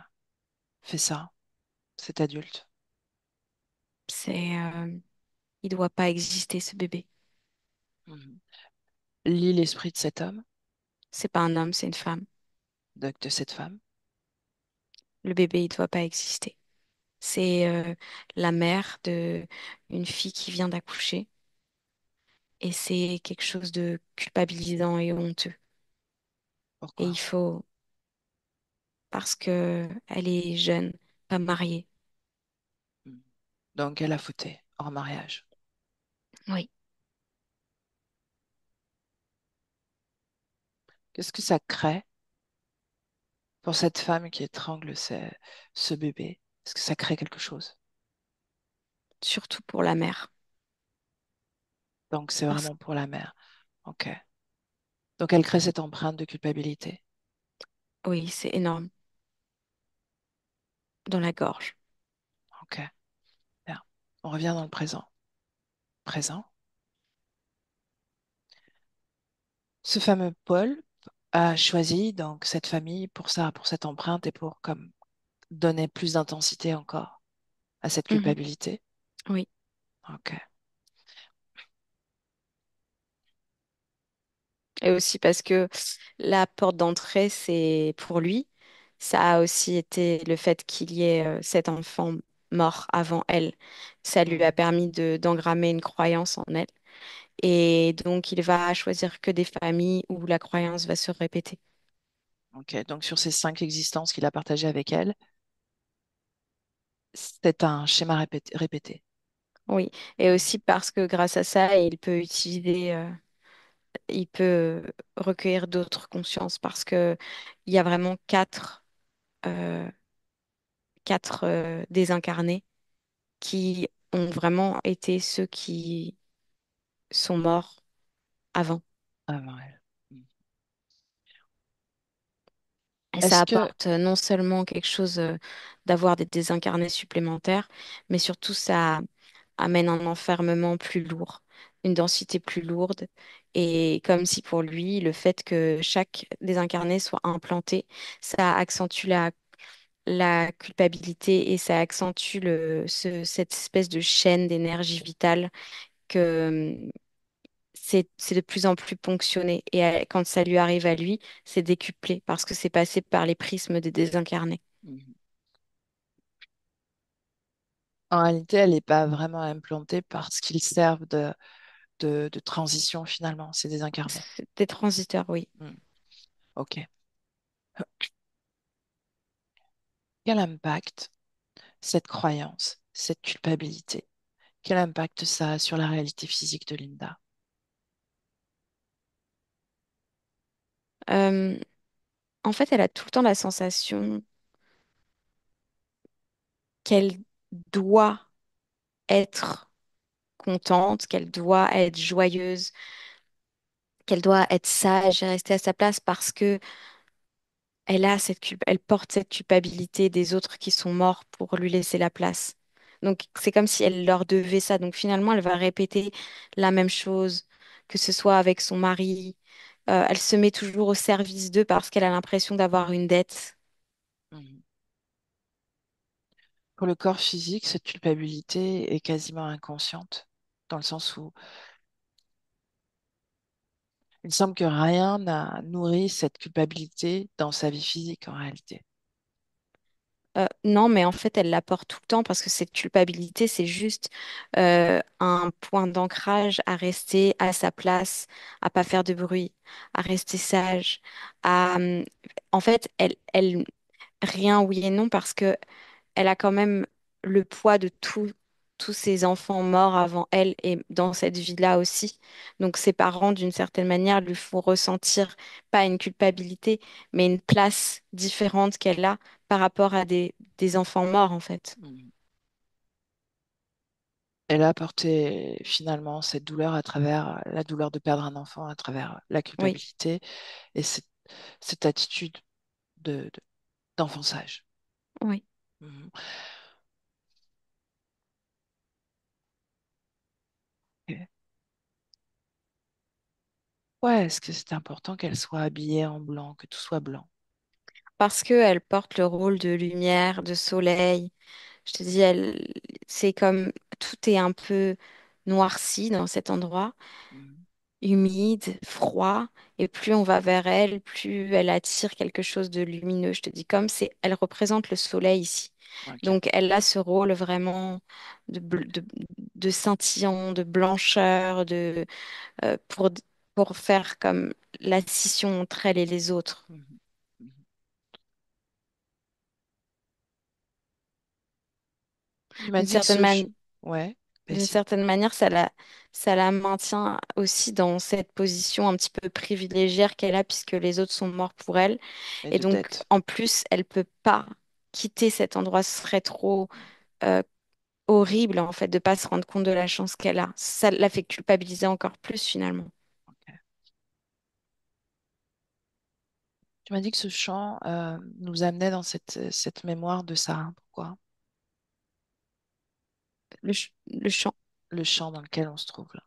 fait ça, cet adulte? Il doit pas exister ce bébé. Mhm. Lis l'esprit de cet homme, C'est pas un homme, c'est une femme. de cette femme. Le bébé, il doit pas exister. C'est la mère de une fille qui vient d'accoucher et c'est quelque chose de culpabilisant et honteux. Et il Pourquoi? faut parce que elle est jeune, pas mariée. Mhm. Donc elle a fauté hors mariage. Oui, Qu'est-ce que ça crée pour cette femme qui étrangle ce bébé? Est-ce que ça crée quelque chose? surtout pour la mère. Donc c'est Parce vraiment pour la mère. Ok. Donc elle crée cette empreinte de culpabilité. oui, c'est énorme dans la gorge. Ok. Bien. On revient dans le présent. Présent. Ce fameux Paul a choisi donc cette famille pour ça, pour cette empreinte et pour comme donner plus d'intensité encore à cette Mhm. culpabilité. Oui. Ok. Et aussi parce que la porte d'entrée, c'est pour lui. Ça a aussi été le fait qu'il y ait cet enfant mort avant elle. Ça lui a Mhm. permis d'engrammer une croyance en elle. Et donc, il va choisir que des familles où la croyance va se répéter. Ok. Donc sur ces 5 existences qu'il a partagées avec elle, c'est un schéma répété. Oui. Et aussi parce que grâce à ça, il peut recueillir d'autres consciences parce que il y a vraiment euh, quatre désincarnés qui ont vraiment été ceux qui sont morts avant. Avant elle. Mhm. Et ça Est-ce que apporte non seulement quelque chose d'avoir des désincarnés supplémentaires, mais surtout ça amène un enfermement plus lourd, une densité plus lourde. Et comme si pour lui, le fait que chaque désincarné soit implanté, ça accentue la culpabilité et ça accentue cette espèce de chaîne d'énergie vitale que c'est de plus en plus ponctionné. Et quand ça lui arrive à lui, c'est décuplé parce que c'est passé par les prismes des désincarnés. Mhm. En réalité, elle n'est pas vraiment implantée parce qu'ils servent de transition finalement. C'est des incarnés. C'est des transiteurs, oui. Hmm. Ok. Quel impact cette croyance, cette culpabilité, quel impact ça a sur la réalité physique de Linda? Euh, En fait, elle a tout le temps la sensation qu'elle doit être contente, qu'elle doit être joyeuse, qu'elle doit être sage et rester à sa place parce que elle porte cette culpabilité des autres qui sont morts pour lui laisser la place. Donc, c'est comme si elle leur devait ça. Donc, finalement, elle va répéter la même chose, que ce soit avec son mari. Elle se met toujours au service d'eux parce qu'elle a l'impression d'avoir une dette. Mhm. Pour le corps physique, cette culpabilité est quasiment inconsciente, dans le sens où il semble que rien n'a nourri cette culpabilité dans sa vie physique en réalité. Non, mais en fait, elle la porte tout le temps parce que cette culpabilité, c'est juste un point d'ancrage à rester à sa place, à pas faire de bruit, à rester sage, en fait, rien oui et non parce que elle a quand même le poids de tous ses enfants morts avant elle et dans cette vie-là aussi. Donc ses parents, d'une certaine manière, lui font ressentir pas une culpabilité, mais une place différente qu'elle a par rapport à des enfants morts, en fait. Mhm. Elle a porté finalement cette douleur à travers la douleur de perdre un enfant, à travers la Oui, culpabilité et cette attitude de- d'enfançage. oui. Mhm. Ok. Ouais, est-ce que c'est important qu'elle soit habillée en blanc, que tout soit blanc? Parce qu'elle porte le rôle de lumière, de soleil. Je te dis, c'est comme tout est un peu noirci dans cet endroit. Mhm. Humide, froid, et plus on va vers elle, plus elle attire quelque chose de lumineux. Je te dis, elle représente le soleil ici. Ok. Donc, elle a ce rôle vraiment de, de scintillant, de blancheur, euh, pour, pour faire comme la scission entre elle et les autres. Mhm. Mhm. Tu m'as D'une dit que certaine ce... manière. Ouais, D'une vas-y. certaine manière, ça la maintient aussi dans cette position un petit peu privilégiée qu'elle a puisque les autres sont morts pour elle. Et Et de donc, tête. en plus, elle peut pas quitter cet endroit. Ce serait trop euh, horrible, en fait, de pas se rendre compte de la chance qu'elle a. Ça la fait culpabiliser encore plus, finalement. Ok. Tu m'as dit que ce chant nous amenait dans cette mémoire de Sarah. Pourquoi? Le chant, Le champ dans lequel on se trouve là.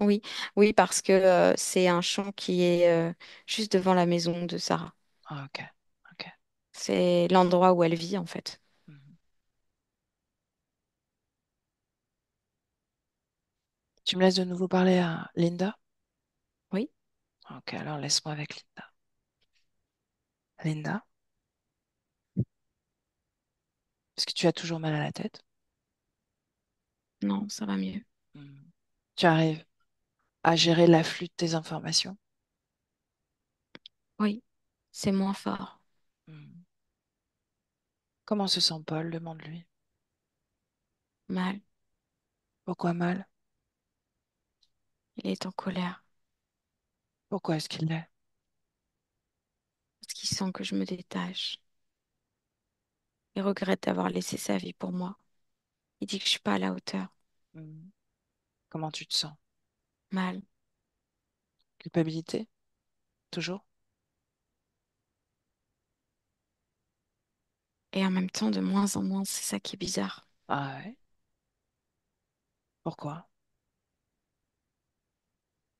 oui. Oui, parce que c'est un champ qui est juste devant la maison de Sarah. Ah, ok. Ok. C'est l'endroit où elle vit, en fait. Mhm. Tu me laisses de nouveau parler à Linda? Oui, Ok, alors laisse-moi avec Linda. Linda, est-ce que tu as toujours mal à la tête? non, ça va mieux. Mhm. Tu arrives à gérer l'afflux de tes informations? Oui, c'est moins fort. Mhm. Comment se sent Paul? Demande-lui. Mal. Pourquoi mal? Il est en colère Pourquoi est-ce qu'il l'est? parce qu'il sent que je me détache. Il regrette d'avoir laissé sa vie pour moi. Il dit que je suis pas à la hauteur. Mhm. Comment tu te sens? Mal. Culpabilité? Toujours? Et en même temps, de moins en moins, c'est ça qui est bizarre. Ah ouais? Pourquoi?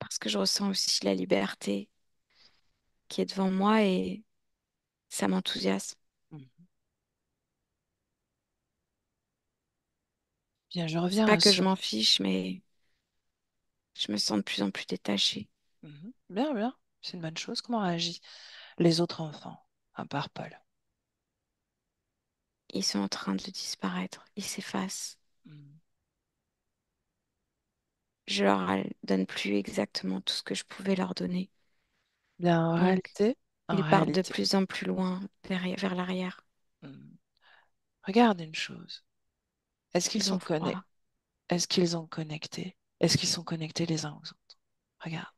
Parce que je ressens aussi la liberté qui est devant moi et ça m'enthousiasme. Mhm. Bien, je C'est reviens pas à que je ce... m'en fiche, mais je me sens de plus en plus détachée. Mhm. Bien, bien, c'est une bonne chose. Comment réagissent les autres enfants, à part Paul? Ils sont en train de disparaître. Ils s'effacent. Mm. Je leur donne plus exactement tout ce que je pouvais leur donner. Bien, Donc, en ils partent de réalité, plus en plus loin vers l'arrière. mm, regarde une chose. Est-ce qu'ils Ils ont sont froid. Est-ce qu'ils ont connecté? Est-ce qu'ils sont connectés les uns aux autres? Regarde,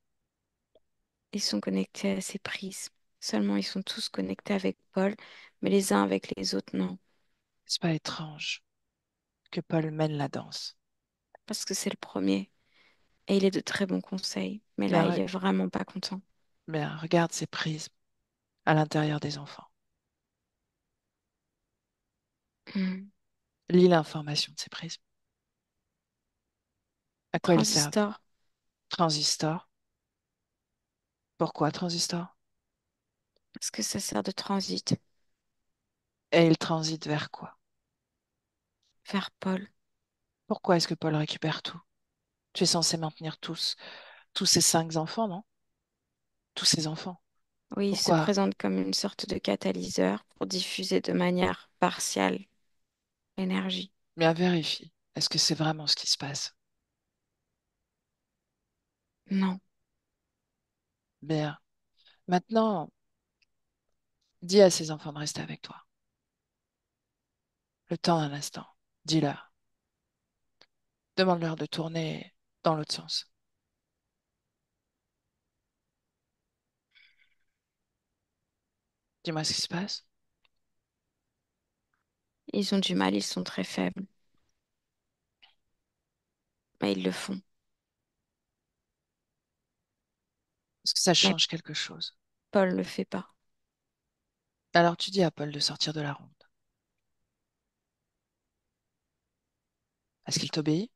Ils sont connectés à ces prises. Seulement, ils sont tous connectés avec Paul, mais les uns avec les autres, non. c'est pas étrange que Paul mène la danse. Parce que c'est le premier. Et il est de très bons conseils. Mais là, Bien, il est vraiment pas content. bien, regarde ces prismes à l'intérieur des enfants. Hmm. Lis l'information de ces prismes. À quoi ils servent? Transistor, Transistor. Pourquoi transistor? parce que ça sert de transit Et ils transitent vers quoi? vers Paul. Pourquoi est-ce que Paul récupère tout? Tu es censé maintenir tous ces 5 enfants, non? Tous ces enfants. Oui, il se Pourquoi? présente comme une sorte de catalyseur pour diffuser de manière partielle l'énergie. Bien, vérifie. Est-ce que c'est vraiment ce qui se passe? Non, Bien. Maintenant, dis à ces enfants de rester avec toi. Le temps d'un instant. Dis-leur. Demande-leur de tourner dans l'autre sens. Dis-moi ce qui se passe. ils ont du mal, ils sont très faibles, mais ils le font. Est-ce que ça Mais change quelque chose? Paul le fait pas. Alors tu dis à Paul de sortir de la ronde. Est-ce qu'il t'obéit?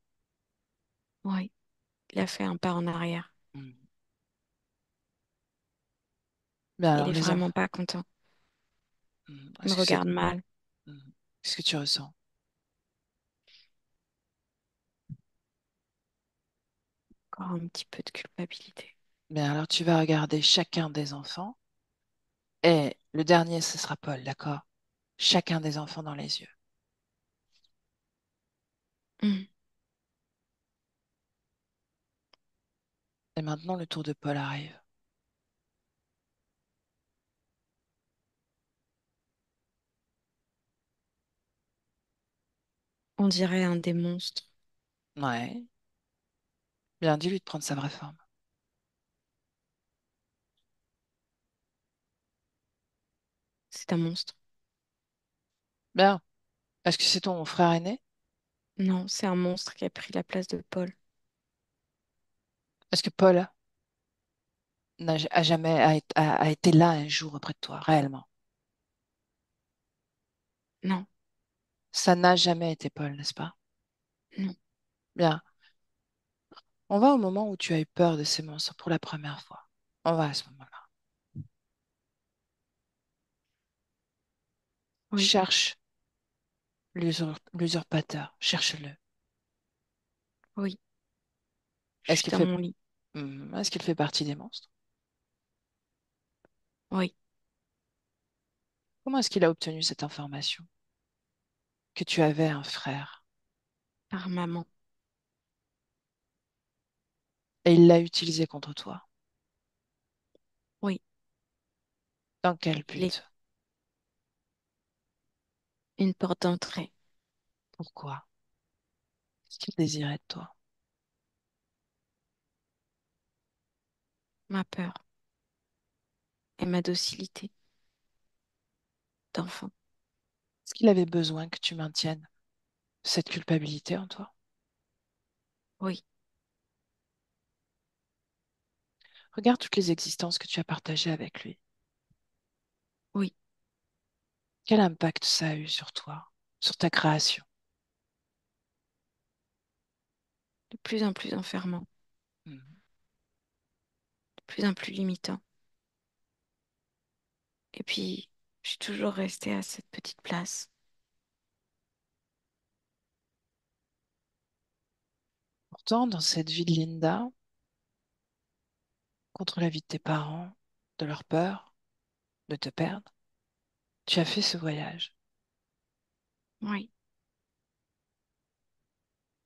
Oui, il a fait un pas en arrière. Hmm. Bien Il alors est les vraiment enfants. pas content. Il me Est-ce que c'est... regarde mal, Hmm. Qu'est-ce que tu ressens? encore un petit peu de culpabilité. Bien alors tu vas regarder chacun des enfants. Et le dernier, ce sera Paul, d'accord? Chacun des enfants dans les yeux. Hmm. Et maintenant, le tour de Paul arrive. On dirait un des monstres. Ouais. Bien, dis-lui de prendre sa vraie forme. C'est un monstre. Bien. Est-ce que c'est ton frère aîné? Non, c'est un monstre qui a pris la place de Paul. Est-ce que Paul a jamais a été là un jour auprès de toi, réellement? Non, Ça n'a jamais été Paul, n'est-ce pas? non, Bien. On va au moment où tu as eu peur de ces monstres pour la première fois. On va à ce moment-là. oui, Cherche l'usurpateur. Cherche-le. oui. Je Est-ce suis qu'il dans fait, mon lit. est-ce qu'il fait partie des monstres? Oui, Comment est-ce qu'il a obtenu cette information? Que tu avais un frère. par maman. Et il l'a utilisé contre toi. Oui, Dans quel il est but? une porte d'entrée. Pourquoi? Qu'est-ce qu'il désirait de toi? Ma peur et ma docilité d'enfant. Est-ce qu'il avait besoin que tu maintiennes cette culpabilité en toi? Oui, Regarde toutes les existences que tu as partagées avec lui. oui, Quel impact ça a eu sur toi, sur ta création? de plus en plus enfermant, Mhm. de plus en plus limitant. Et puis, je suis toujours restée à cette petite place. Pourtant, dans cette vie de Linda, contre la vie de tes parents, de leur peur de te perdre, tu as fait ce voyage. Oui,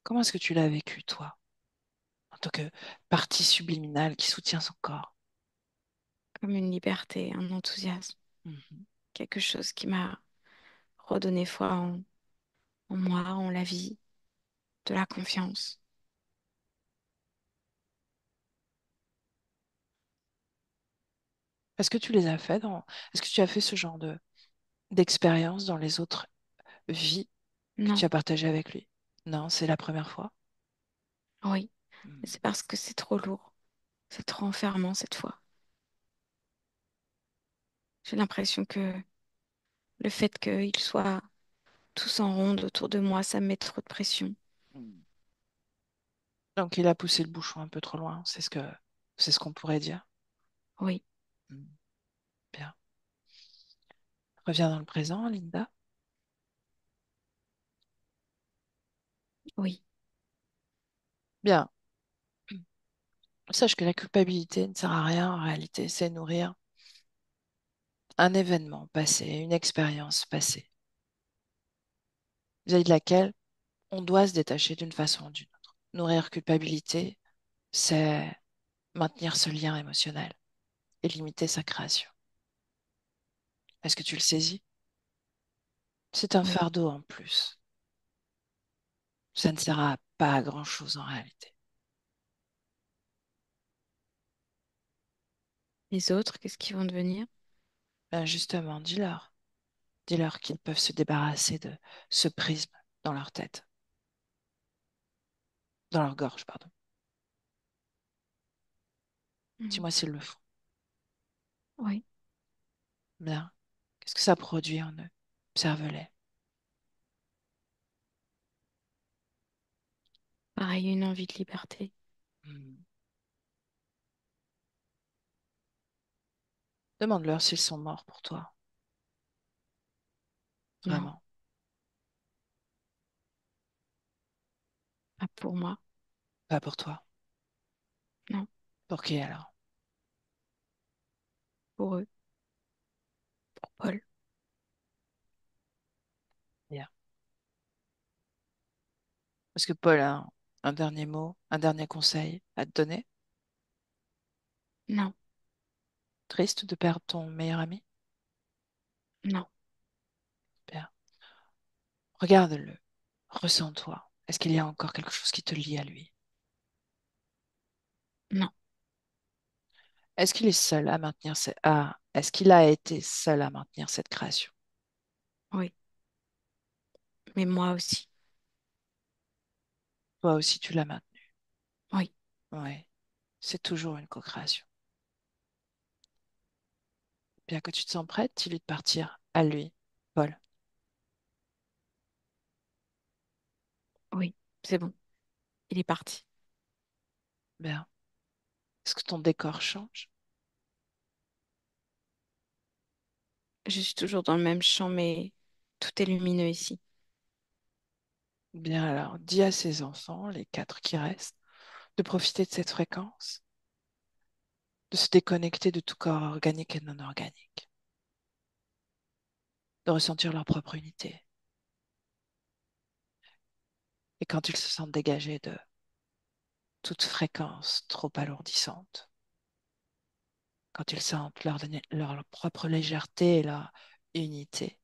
Comment est-ce que tu l'as vécu, toi, en tant que partie subliminale qui soutient son corps? comme une liberté, un enthousiasme, Mhm. quelque chose qui m'a redonné foi en moi, en la vie, de la confiance. Est-ce que tu les as fait Est-ce que tu as fait ce genre d'expérience dans les autres vies que Non, tu as partagées avec lui? Non, c'est la première fois. oui, mais Hmm. c'est parce que c'est trop lourd, c'est trop enfermant cette fois. J'ai l'impression que le fait qu'ils soient tous en ronde autour de moi, ça me met trop de pression. Hmm. Donc il a poussé le bouchon un peu trop loin, c'est ce qu'on pourrait dire. Oui, Hmm. Bien. Reviens dans le présent, Linda. oui, Bien. Sache que la culpabilité ne sert à rien en réalité, c'est nourrir un événement passé, une expérience passée, vis-à-vis de laquelle on doit se détacher d'une façon ou d'une autre. Nourrir culpabilité, c'est maintenir ce lien émotionnel et limiter sa création. Est-ce que tu le saisis? C'est un oui. fardeau en plus. Ça ne sert à pas à grand-chose en réalité. Les autres, qu'est-ce qu'ils vont devenir? Ben justement, dis-leur. Dis-leur qu'ils peuvent se débarrasser de ce prisme dans leur tête, dans leur gorge, pardon. Mhm. Dis-moi s'ils le font. Oui, Bien. Qu'est-ce que ça produit en eux? Observe-les. pareil, une envie de liberté. Hmm. Demande-leur s'ils sont morts pour toi. Non, Vraiment. pas pour moi. Pas pour toi. Non, Pour qui alors? pour eux, pour Paul. Bien. Est-ce que Paul a un dernier mot, un dernier conseil à te donner? Non, Triste de perdre ton meilleur ami? non, Bien. Regarde-le. Ressens-toi. Est-ce qu'il y a encore quelque chose qui te lie à lui? non, Est-ce qu'il est seul à maintenir est-ce qu'il a été seul à maintenir cette création? oui, mais moi aussi. Toi aussi, tu l'as maintenu. Oui, Oui. C'est toujours une co-création. Bien que tu te sens prête, dis-lui de partir. À lui, Paul. oui, c'est bon, il est parti. Bien. Est-ce que ton décor change? Je suis toujours dans le même champ, mais tout est lumineux ici. Bien alors, dis à ses enfants, les quatre qui restent, de profiter de cette fréquence, de se déconnecter de tout corps organique et non organique, de ressentir leur propre unité. Et quand ils se sentent dégagés de toute fréquence trop alourdissante, quand ils sentent leur propre légèreté et leur unité,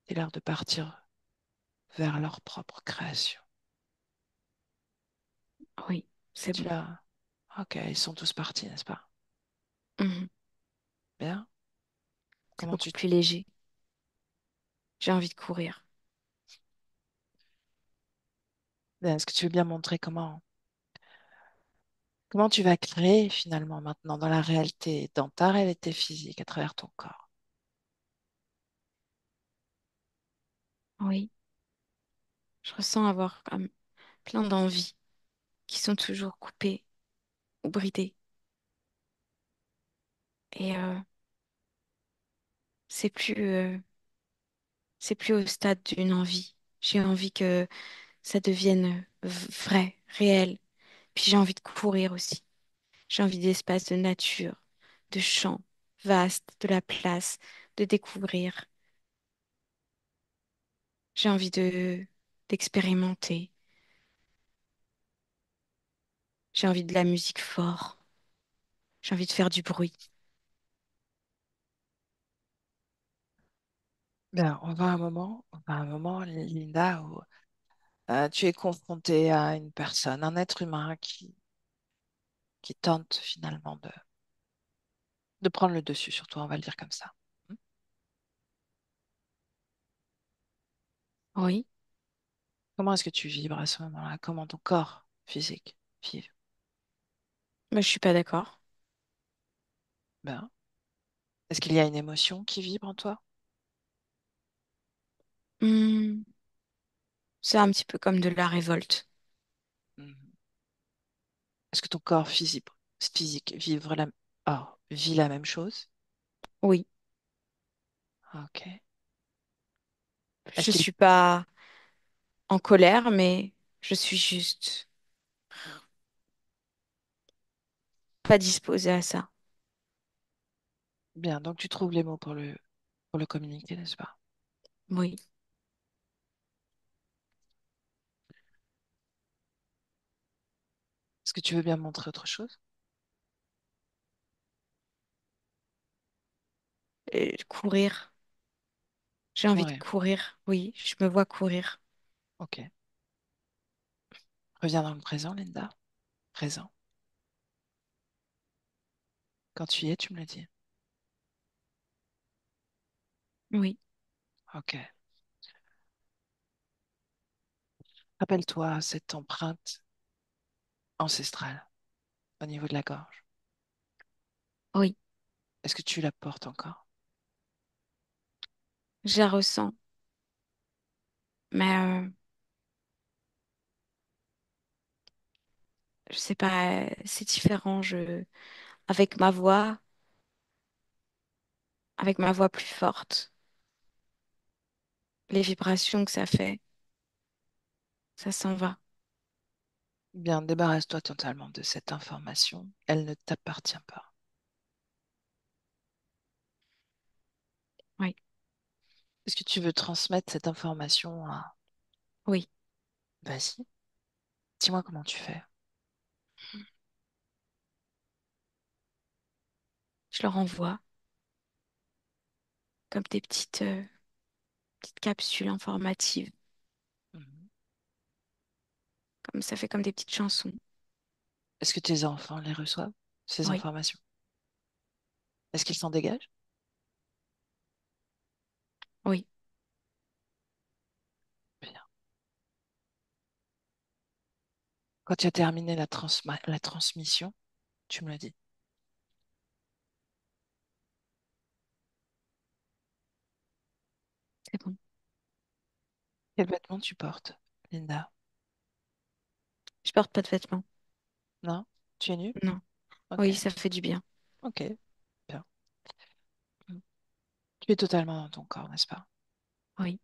c'est l'heure de partir vers leur propre création. Oui, c'est Tu bon. l'as? Ok, ils sont tous partis, n'est-ce pas? Mhm. Bien. C'est Comment beaucoup tu... plus léger. J'ai envie de courir. Bien, est-ce que tu veux bien montrer comment tu vas créer finalement maintenant dans la réalité, dans ta réalité physique, à travers ton corps? Oui, je ressens avoir comme plein d'envies qui sont toujours coupées ou bridées. Et c'est plus, euh, c'est plus au stade d'une envie. J'ai envie que ça devienne vrai, réel. Puis j'ai envie de courir aussi. J'ai envie d'espace de nature, de champs vastes, de la place, de découvrir. J'ai envie d'expérimenter. J'ai envie de la musique fort. J'ai envie de faire du bruit. Bien, on va à un moment, Linda, où tu es confrontée à une personne, un être humain qui tente finalement de prendre le dessus sur toi, on va le dire comme ça. Hmm. Oui, Comment est-ce que tu vibres à ce moment-là? Comment ton corps physique vibre? mais je suis pas d'accord. Ben, est-ce qu'il y a une émotion qui vibre en toi? Hmm, c'est un petit peu comme de la révolte. Mhm. Est-ce que ton corps physique vit la même chose? Oui, Ok. Est-ce je qu'il suis pas en colère, mais je suis juste pas disposée à ça. bien, donc tu trouves les mots pour le communiquer, n'est-ce pas? Oui. Est-ce que tu veux bien me montrer autre chose? Courir. J'ai envie de Ouais, courir. Oui, je me vois courir. ok. Reviens dans le présent, Linda. Présent. Quand tu y es, tu me le dis. Oui, Ok. Rappelle-toi cette empreinte ancestrale au niveau de la gorge. oui, Est-ce que tu la portes encore? je la ressens. Mais je sais pas, c'est différent. Avec avec ma voix plus forte, les vibrations que ça fait, ça s'en va. Bien, débarrasse-toi totalement de cette information. Elle ne t'appartient pas. Oui, Est-ce que tu veux transmettre cette information à... oui, Vas-y, dis-moi comment tu fais. je leur envoie comme des petites capsules informatives. Mhm. Comme ça fait comme des petites chansons. Est-ce que tes enfants les reçoivent, ces Oui, informations? Est-ce qu'ils s'en dégagent? oui, Bien. Quand tu as terminé la transmission, tu me le dis. c'est bon. Quel vêtement tu portes, Linda? Je porte pas de vêtements. Non? Tu es nue? Non. Ok, Oui, ça fait du bien. ok, bien. Mm. Tu es totalement dans ton corps, n'est-ce pas? Oui.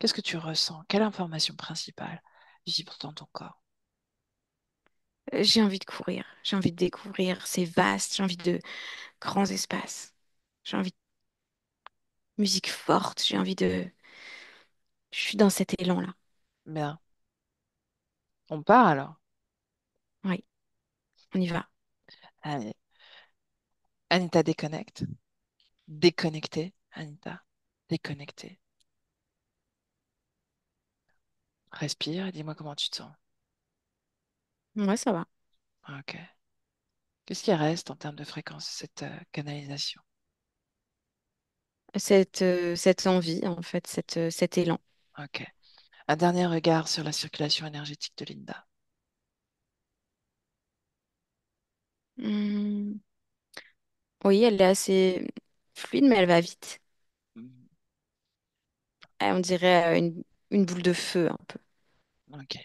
Qu'est-ce que tu ressens? Quelle information principale vibre dans ton corps? J'ai envie de courir. J'ai envie de découvrir. C'est vaste. J'ai envie de grands espaces. J'ai envie de musique forte. Je suis dans cet élan-là. Bien. On part alors. Oui, on y va. Allez. Anita déconnecte. Déconnectée. Anita. Déconnectée. Respire et dis-moi comment tu te sens. Ouais, ça va. Ok. Qu'est-ce qui reste en termes de fréquence de cette canalisation? Cette envie, en fait, cet élan. Ok. Un dernier regard sur la circulation énergétique de Linda. Hmm. Oui, elle est assez fluide, mais elle va vite. Mhm. On dirait une boule de feu, un peu. Ok.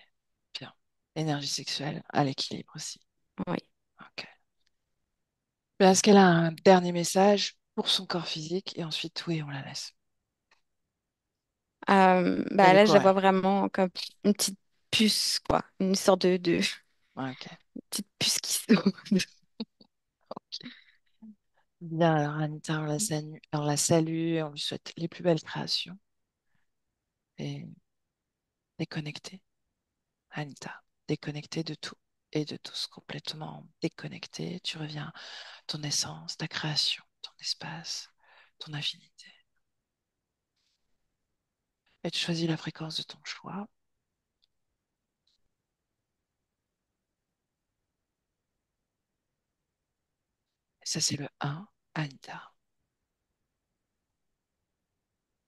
Bien. Énergie sexuelle à l'équilibre aussi. Oui. Ok. Bien, est-ce qu'elle a un dernier message pour son corps physique et ensuite, oui, on la laisse. Bah Allez là, je la courir. vois vraiment comme une petite puce, quoi. Une sorte de Ok. petite puce qui saute. Bien, alors Anita, on la salue, on lui souhaite les plus belles créations et déconnectée. Anita, déconnectée de tout et de tous complètement déconnecter. Tu reviens à ton essence, ta création, ton espace, ton infinité. Et tu choisis la fréquence de ton choix. Et ça, c'est le 1, Anita.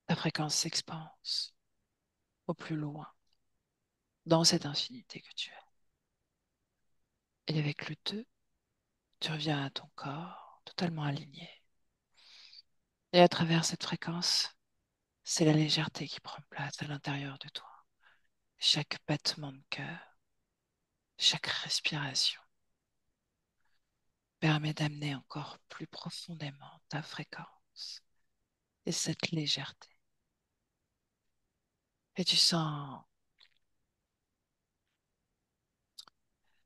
Ta fréquence s'expanse au plus loin, dans cette infinité que tu es. Et avec le 2, tu reviens à ton corps, totalement aligné. Et à travers cette fréquence, c'est la légèreté qui prend place à l'intérieur de toi. Chaque battement de cœur, chaque respiration permet d'amener encore plus profondément ta fréquence et cette légèreté. Et tu sens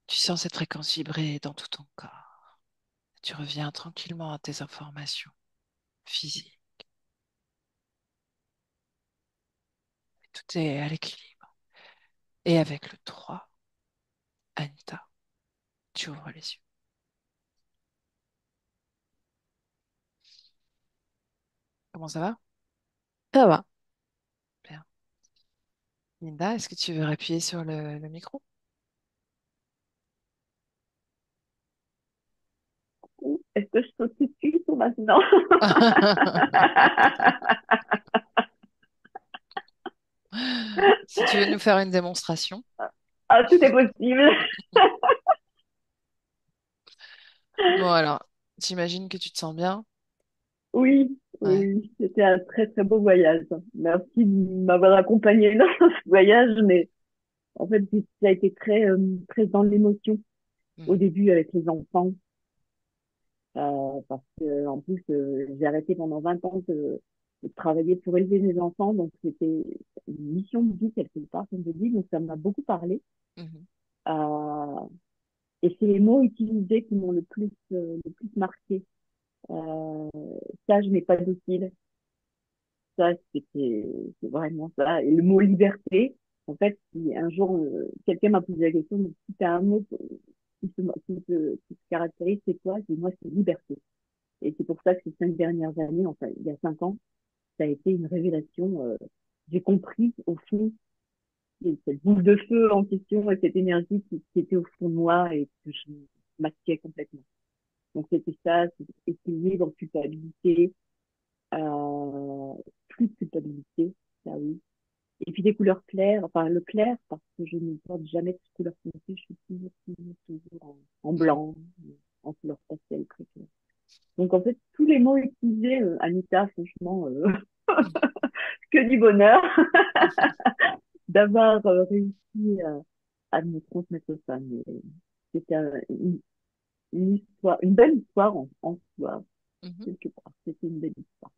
cette fréquence vibrer dans tout ton corps. Tu reviens tranquillement à tes informations physiques. Tout est à l'équilibre. Et avec le 3, Anita, tu ouvres les yeux. Comment ça va? Ça va. Bien. Linda, est-ce que tu veux appuyer sur le micro? Est-ce que je saute tout de suite ou maintenant? Si tu veux nous faire une démonstration. Ah, tout est possible. Bon, alors, j'imagine que tu te sens bien. Oui, Ouais. oui, c'était un très très beau voyage. Merci de m'avoir accompagné dans ce voyage, mais en fait, ça a été très dans l'émotion au Mhm, début avec les enfants, parce que en plus, j'ai arrêté pendant 20 ans de travailler pour élever mes enfants, donc c'était une mission de vie quelque part, comme je dis, donc ça m'a beaucoup parlé. mhm, Euh, et c'est les mots utilisés qui m'ont le plus marqué. Ça, je n'ai pas docile. Ça, c'est vraiment ça. Et le mot liberté, en fait, si un jour, quelqu'un m'a posé la question, mais si tu as un mot qui te caractérise, c'est quoi? C'est moi, c'est liberté. Et c'est pour ça que ces 5 dernières années, enfin, il y a 5 ans, ça a été une révélation. J'ai compris, au fond, cette boule de feu en question et cette énergie qui était au fond de moi et que je masquais complètement. Donc, c'était ça, c'était équilibre, culpabilité, euh, plus de culpabilité, ça oui. Et puis des couleurs claires, enfin le clair, parce que je ne porte jamais de couleur foncée, je suis toujours en mhm, blanc, en couleur pastel très claire. Donc en fait, tous les mots utilisés, Anita, franchement, que du bonheur d'avoir réussi à me transmettre ça. Mais c'était une histoire, une belle histoire en soi, mhm. quelque part. C'était une belle histoire.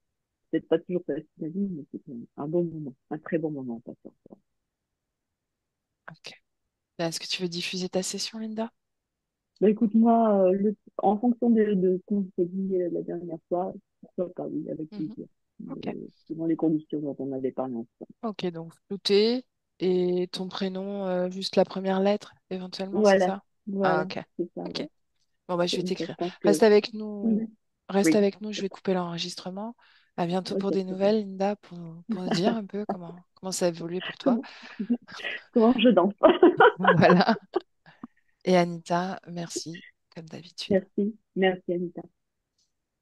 Peut-être pas toujours facile à vivre, mais c'était un bon moment, un très bon moment passé ensemble. Ok. Est-ce que tu veux diffuser ta session, Linda? Bah, écoute, moi, en fonction de ce qu'on s'est dit la dernière fois, pourquoi pas, oui, avec Mhm. plaisir. Ok. Selon les conditions dont on avait parlé ensemble. Ok, donc flouté et ton prénom, juste la première lettre, éventuellement, c'est Voilà, ça? Ah, voilà, ok. c'est ça, Ok. ouais. Bon, bah, je vais Donc, je t'écrire. pense Reste que, avec nous. oui, Reste oui, avec nous, je vais couper l'enregistrement. À bientôt ok, pour des très bien. nouvelles, Linda, pour nous dire un peu comment ça a évolué pour toi. Comment, comment je danse? Voilà. Et Anita, merci, comme d'habitude. Merci, merci Anita.